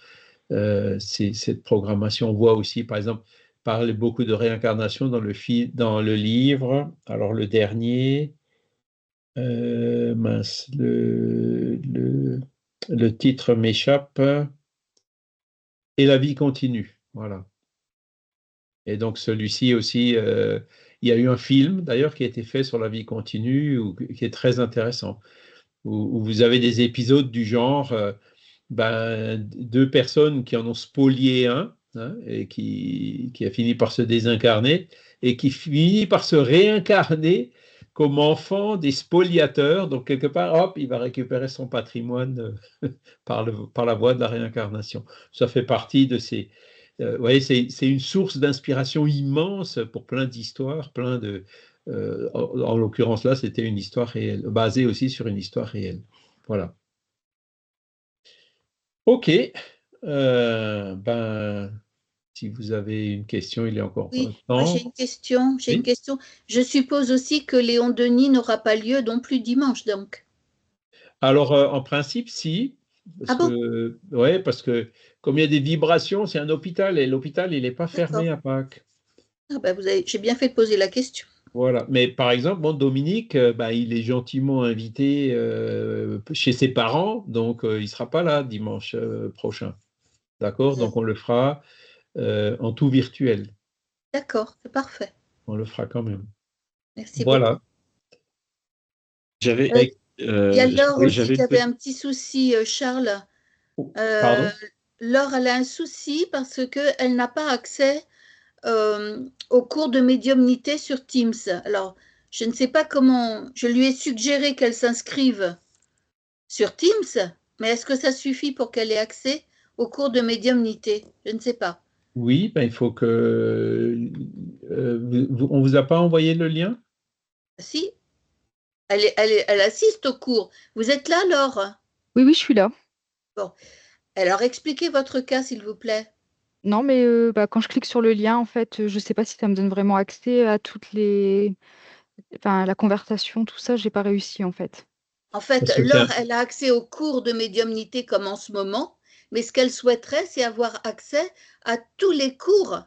cette programmation. On voit aussi, par exemple, parler beaucoup de réincarnation dans le livre. Alors, le dernier, mince, le titre m'échappe. Et la vie continue, voilà. Et donc celui-ci aussi, il y a eu un film d'ailleurs qui a été fait sur la vie continue, qui est très intéressant, où vous avez des épisodes du genre, 2 personnes qui en ont spolié un, hein, et qui a fini par se désincarner, et qui finit par se réincarner comme enfant des spoliateurs. Donc quelque part, hop, il va récupérer son patrimoine par la voie de la réincarnation. Ça fait partie de ces... vous voyez, c'est une source d'inspiration immense pour plein d'histoires, en l'occurrence là, c'était une histoire réelle, basée aussi sur une histoire réelle. Voilà. Ok. Si vous avez une question, il est encore Oui, temps. moi j'ai une question. Oui. Je suppose aussi que Léon Denis n'aura pas lieu non plus dimanche, donc. Alors, en principe, si. Parce que comme il y a des vibrations, c'est un hôpital, et l'hôpital, il n'est pas fermé à Pâques. J'ai bien fait de poser la question. Voilà. Mais par exemple, Dominique, il est gentiment invité chez ses parents, donc il ne sera pas là dimanche prochain. D'accord? Donc on le fera en tout virtuel. D'accord, c'est parfait. On le fera quand même. Merci Voilà. beaucoup. J'avais Il y a Laure aussi qui avait une un petit souci, Charles. Pardon? Laure, elle a un souci parce qu'elle n'a pas accès au cours de médiumnité sur Teams. Alors, je ne sais pas comment. Je lui ai suggéré qu'elle s'inscrive sur Teams, mais est-ce que ça suffit pour qu'elle ait accès au cours de médiumnité? Je ne sais pas. Oui, il faut que... on ne vous a pas envoyé le lien? Si? Elle assiste au cours. Vous êtes là, Laure? Oui, oui, je suis là. Bon. Alors, expliquez votre cas, s'il vous plaît. Non, mais quand je clique sur le lien, en fait, je ne sais pas si ça me donne vraiment accès à toutes les... Enfin, la conversation, tout ça, j'ai pas réussi, en fait. En fait, Parce que Laure, elle a accès aux cours de médiumnité comme en ce moment, mais ce qu'elle souhaiterait, c'est avoir accès à tous les cours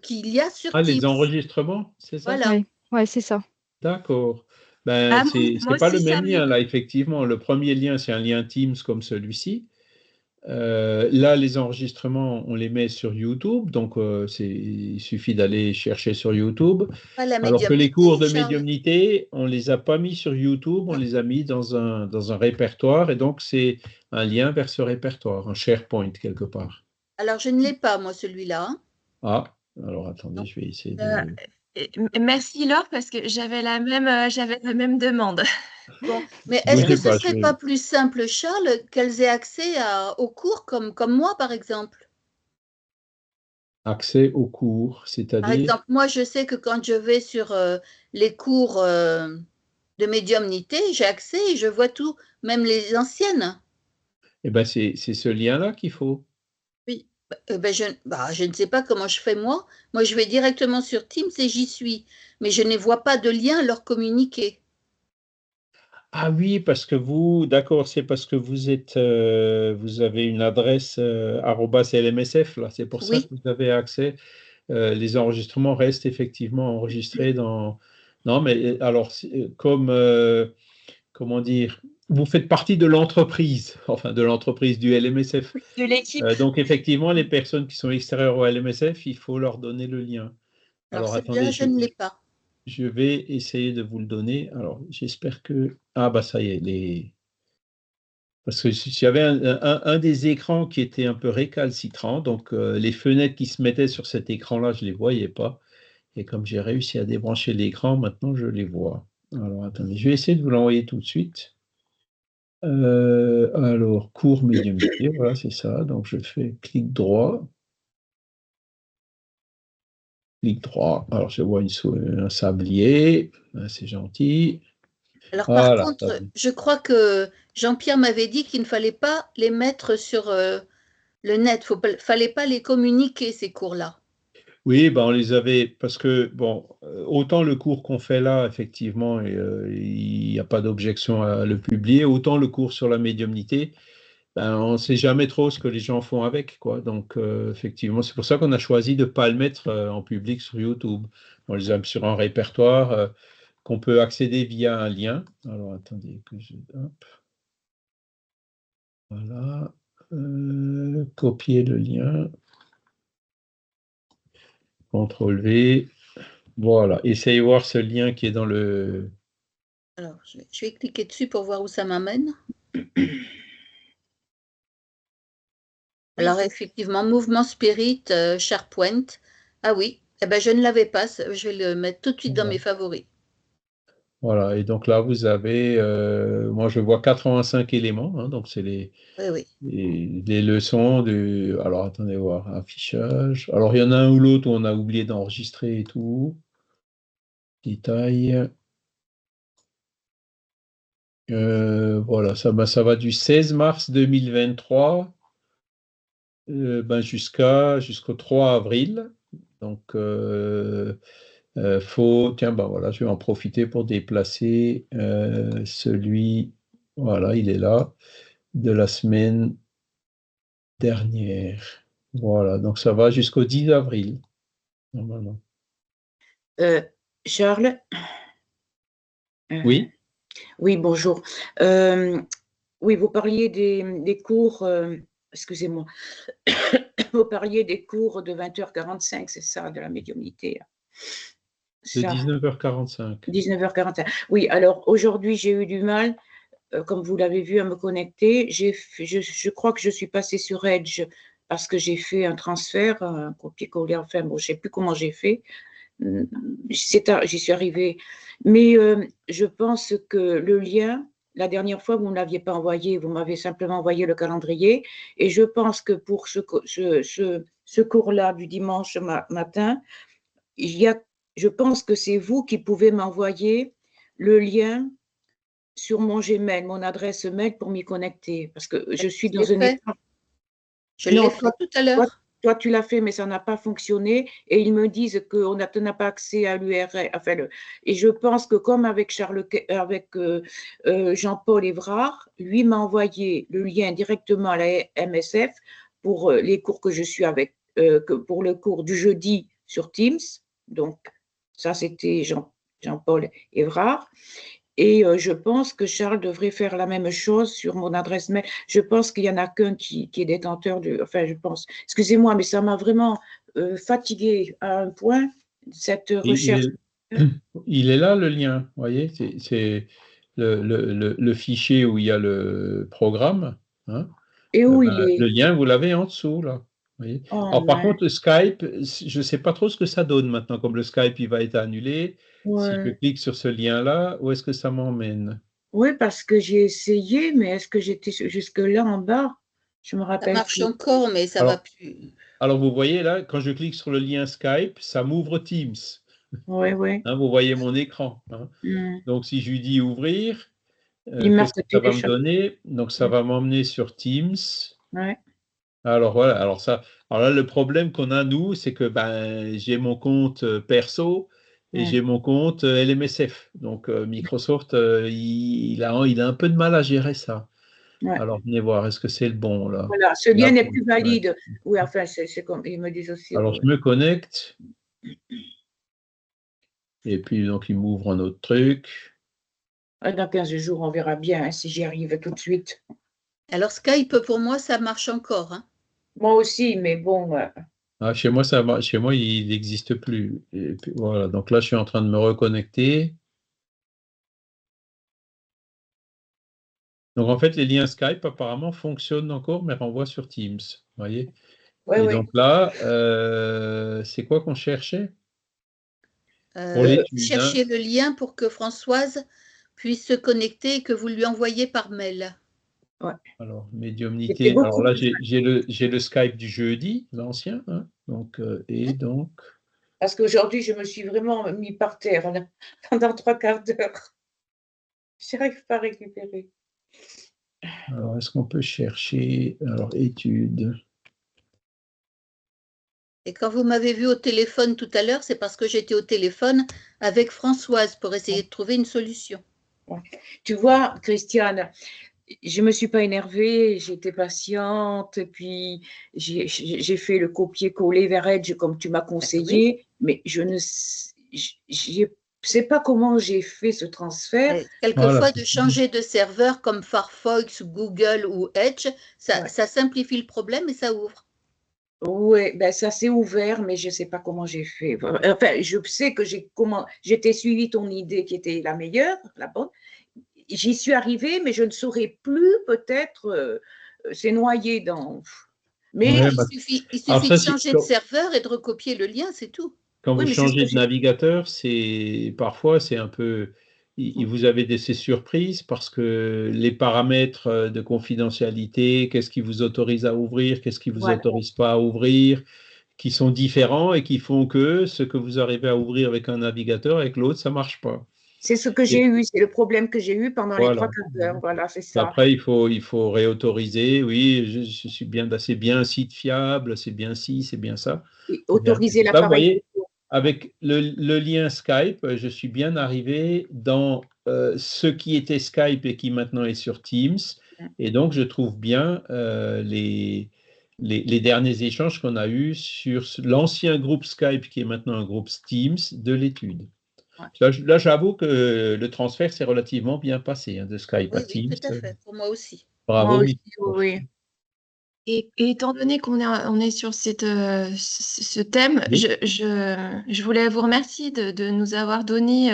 qu'il y a sur les Teams. enregistrements, c'est ça? Voilà. Ouais, ouais, c'est ça. D'accord. Ah, C'est moi pas le aussi, ça même me... lien, là, effectivement. Le premier lien, c'est un lien Teams comme celui-ci. Là, les enregistrements, on les met sur YouTube, donc il suffit d'aller chercher sur YouTube. Pas la Alors que les cours de Charles. médiumnité, on les a pas mis sur YouTube, on Non. les a mis dans un répertoire, et donc c'est un lien vers ce répertoire, un SharePoint quelque part. Alors, je ne l'ai pas, moi, celui-là. Hein. Ah, alors attendez, Non. je vais essayer Euh, de... merci Laure, parce que j'avais la même demande. Bon, mais est-ce que Bougez ce pas, serait pas plus simple, Charles, qu'elles aient accès aux cours comme moi, par exemple? Accès aux cours, Par c'est-à-dire... exemple, moi, je sais que quand je vais sur les cours de médiumnité, j'ai accès et je vois tout, même les anciennes. Eh ben, c'est ce lien-là qu'il faut. Oui. Je ne sais pas comment je fais moi. Moi, je vais directement sur Teams et j'y suis. Mais je ne vois pas de lien à leur communiquer. Ah oui, parce que vous, d'accord, c'est parce que vous êtes, vous avez une adresse @LMSF, là, c'est pour ça que Oui, vous avez accès. Les enregistrements restent effectivement enregistrés dans... Non, mais alors, comme, comment dire, vous faites partie de l'entreprise, enfin de l'entreprise du LMSF. De l'équipe. Donc, effectivement, les personnes qui sont extérieures au LMSF, il faut leur donner le lien. alors Alors, celui-là, attendez, je ne l'ai pas. je vais essayer de vous le donner. Alors, j'espère que... Ah, bah ça y est, parce que j'avais un des écrans qui était un peu récalcitrant, donc les fenêtres qui se mettaient sur cet écran-là, je ne les voyais pas. Et comme j'ai réussi à débrancher l'écran, maintenant je les vois. Alors, attendez, je vais essayer de vous l'envoyer tout de suite. Alors, cours médiumnité, voilà, c'est ça. Donc, je fais clic droit. Clic droit. Alors, je vois un sablier. Ah, c'est gentil. Alors par Voilà. contre, je crois que Jean-Pierre m'avait dit qu'il ne fallait pas les mettre sur le net. Fallait pas les communiquer, ces cours-là. Oui, ben on les avait, parce que, bon, autant le cours qu'on fait là, effectivement, il n'y a pas d'objection à le publier, autant le cours sur la médiumnité, ben, on ne sait jamais trop ce que les gens font avec, quoi. Donc, effectivement, c'est pour ça qu'on a choisi de ne pas le mettre en public sur YouTube. On les a mis sur un répertoire qu'on peut accéder via un lien. Alors, attendez, hop. Voilà. Copier le lien. CTRL V. Voilà. Essayez de voir ce lien qui est dans le... Alors, je vais cliquer dessus pour voir où ça m'amène. Alors, effectivement, Mouvement Spirit, SharePoint. Ah oui, eh ben, je ne l'avais pas. Je vais le mettre tout de suite dans mes favoris. Voilà, et donc là, vous avez, moi je vois 85 éléments, hein, donc c'est Oui, oui. les leçons du... Alors attendez voir, affichage. Alors il y en a un ou l'autre où on a oublié d'enregistrer et tout. Détail. Voilà, ça va du 16 mars 2023 jusqu'au 3 avril. Donc, tiens, ben voilà, je vais en profiter pour déplacer celui, voilà, il est là, de la semaine dernière. Voilà, donc ça va jusqu'au 10 avril, normalement. Charles? Oui, Oui, bonjour. Oui, vous parliez des cours, excusez-moi, vous parliez des cours de 20h45, c'est ça, de la médiumnité. de 19h45. 19h45. Oui, alors aujourd'hui, j'ai eu du mal, comme vous l'avez vu, à me connecter. Je crois que je suis passée sur Edge parce que j'ai fait un transfert, un copier-coller, enfin, bon, je ne sais plus comment j'ai fait. J'y suis arrivée. Mais je pense que le lien, la dernière fois, vous ne l'aviez pas envoyé, vous m'avez simplement envoyé le calendrier. Et je pense que pour ce cours-là du dimanche matin, je pense que c'est vous qui pouvez m'envoyer le lien sur mon Gmail, mon adresse mail pour m'y connecter, parce que je suis Je dans l'ai un fait. état. Je l'ai Non, fait tout à l'heure. toi, tu l'as fait, mais ça n'a pas fonctionné. Et ils me disent qu'on n'a pas accès à l'URL. Enfin, et je pense que comme avec Jean-Paul Évrard, lui m'a envoyé le lien directement à la MSF pour les cours que je suis avec, pour le cours du jeudi sur Teams. Donc, ça, c'était Jean-Paul Évrard. Et je pense que Charles devrait faire la même chose sur mon adresse mail. Je pense qu'il n'y en a qu'un qui est détenteur Enfin, je pense. Excusez-moi, mais ça m'a vraiment fatiguée à un point, cette recherche. Il est là, le lien. Vous voyez, c'est le fichier où il y a le programme. Hein. Et où il Le est? lien, vous l'avez en dessous, là. Vous voyez. Oh, Alors, par mince. contre, le Skype, je ne sais pas trop ce que ça donne maintenant. Comme le Skype, il va être annulé. Si je Ouais. clique sur ce lien-là, où est-ce que ça m'emmène? Oui, parce que j'ai essayé, mais est-ce que j'étais jusque-là en bas? Je me Ça rappelle marche plus. encore, mais ça va plus. Alors, vous voyez là, quand je clique sur le lien Skype, ça m'ouvre Teams. Oui, oui. Hein, vous voyez mon écran. Hein. Mm. Donc, si je lui dis ouvrir, Il qu'est-ce marque que ça va me télécharger. donner? Donc, ça va m'emmener sur Teams. Ouais. Alors, voilà. Alors là, le problème qu'on a, nous, c'est que j'ai mon compte perso et j'ai mon compte LMSF. Donc, Microsoft, il a un peu de mal à gérer ça. Ouais. Alors, venez voir, est-ce que c'est le bon, là? Voilà, ce lien n'est plus valide. Oui, enfin, c'est comme ils me disent aussi. Alors, je me connecte. Et puis, donc, il m'ouvre un autre truc. Dans 15 jours, on verra bien si j'y arrive tout de suite. Alors Skype, pour moi, ça marche encore. Hein. Moi aussi, mais bon. Chez moi, il n'existe plus. Et puis, voilà, donc là, je suis en train de me reconnecter. Donc, en fait, les liens Skype, apparemment, fonctionnent encore, mais renvoient sur Teams. Vous voyez? Oui, Et oui. donc là, c'est quoi qu'on cherchait? Pour l'étude, Cherchez le lien pour que Françoise puisse se connecter et que vous lui envoyez par mail. Ouais. Alors, médiumnité. Alors là, j'ai le Skype du jeudi, l'ancien. Hein, donc, et donc. Parce qu'aujourd'hui, je me suis vraiment mis par terre là, pendant 3 quarts d'heure. Je n'arrive pas à récupérer. Alors, est-ce qu'on peut chercher? Alors, études. Et quand vous m'avez vu au téléphone tout à l'heure, c'est parce que j'étais au téléphone avec Françoise pour essayer de trouver une solution. Ouais. Tu vois, Christiane, je ne me suis pas énervée, j'étais patiente, et puis j'ai fait le copier-coller vers Edge comme tu m'as conseillé, oui. Mais je ne sais pas comment j'ai fait ce transfert. Quelquefois, de changer de serveur comme Firefox, Google ou Edge, ça simplifie le problème et ça ouvre. Oui, ça s'est ouvert, mais je ne sais pas comment j'ai fait. Enfin, je sais que j'étais suivi ton idée qui était la meilleure, la bonne. J'y suis arrivée, mais je ne saurais plus, peut-être, c'est noyé dans. Mais il suffit de changer de serveur et de recopier le lien, c'est tout. Quand vous changez de navigateur, parfois c'est un peu. Vous avez ces surprises parce que les paramètres de confidentialité, qu'est-ce qui vous autorise à ouvrir, qu'est-ce qui vous autorise pas à ouvrir, qui sont différents et qui font que ce que vous arrivez à ouvrir avec un navigateur, avec l'autre, ça marche pas. C'est ce que j'ai eu, c'est le problème que j'ai eu pendant les 3 quarts d'heure. Voilà, c'est ça. Après, il faut réautoriser. Oui, je suis c'est bien un site fiable, c'est bien ci, c'est bien ça. Et autoriser l'appareil. Avec le lien Skype, je suis bien arrivé dans ce qui était Skype et qui maintenant est sur Teams. Et donc, je trouve bien les derniers échanges qu'on a eus sur l'ancien groupe Skype qui est maintenant un groupe Teams de l'étude. Là, j'avoue que le transfert s'est relativement bien passé de Skype à Teams. Oui, tout à fait, pour moi aussi. Bravo, moi aussi, oui. Et étant donné on est sur ce thème, oui. je voulais vous remercier de nous avoir donné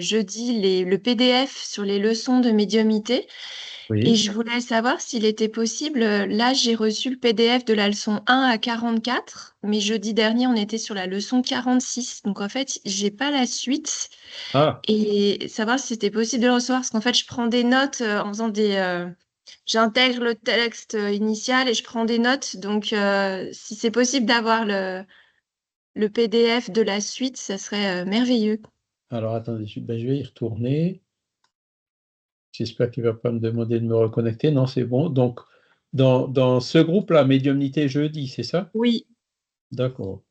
jeudi le PDF sur les leçons de médiumnité. Oui. Et je voulais savoir s'il était possible, là j'ai reçu le PDF de la leçon 1 à 44, mais jeudi dernier on était sur la leçon 46, donc en fait j'ai pas la suite. Et savoir si c'était possible de le recevoir, parce qu'en fait je prends des notes en faisant j'intègre le texte initial et je prends des notes, donc si c'est possible d'avoir le PDF de la suite, ça serait merveilleux. Alors attendez, je vais y retourner. J'espère qu'il ne va pas me demander de me reconnecter. Non, c'est bon. Donc, dans ce groupe-là, médiumnité jeudi, c'est ça? Oui. D'accord.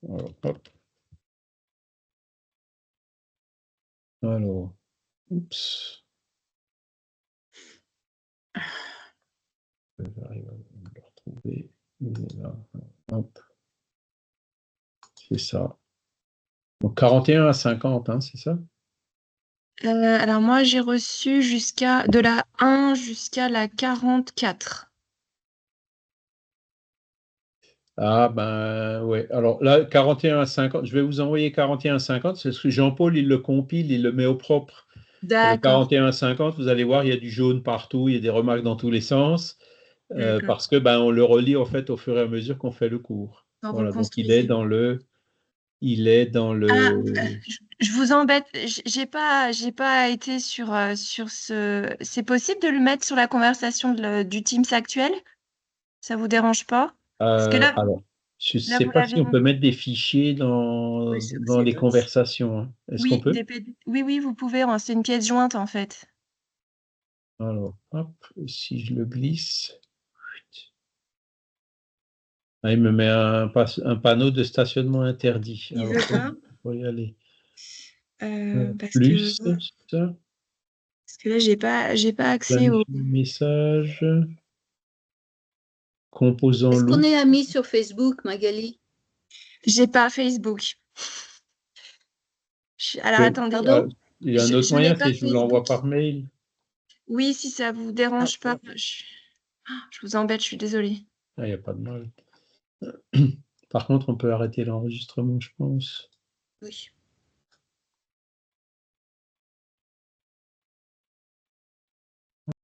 Alors, oups. J'arrive à le retrouver. Il est là. Hop. C'est ça. Donc 41 à 50, hein, c'est ça? Alors moi, j'ai reçu de la 1 jusqu'à la 44. Ah ben ouais. Alors là, 41 à 50, je vais vous envoyer 41 à 50, c'est ce que Jean-Paul, il le compile, il le met au propre. D'accord. 41 à 50, vous allez voir, il y a du jaune partout, il y a des remarques dans tous les sens, parce que on le relit en fait au fur et à mesure qu'on fait le cours. Quand vous Voilà, le donc construisez. Je vous embête, j'ai pas été sur ce. C'est possible de le mettre sur la conversation du Teams actuel? Ça vous dérange pas? Parce que là, alors, je ne là sais vous pas l'avez si on peut mis. mettre des fichiers Oui, dans les conversations, hein. Est-ce qu'on peut? Oui, vous pouvez, hein, c'est une pièce jointe en fait. Alors, hop, si je le glisse. Ah, il me met un panneau de stationnement interdit. Il Alors, veut pas? faut y aller. Parce Plus, que ça. là, j'ai pas accès au. Planifier message. Composant Est-ce qu'on lourd. est amis sur Facebook, Magali? J'ai pas Facebook. Alors attendez. Pardon? Il y a un autre Je n'ai moyen, pas c'est que je vous l'envoie Facebook. par mail. Oui, si ça vous dérange pas. Je vous embête, je suis désolée. Ah, il n'y a pas de mal. Par contre, on peut arrêter l'enregistrement, je pense. Oui.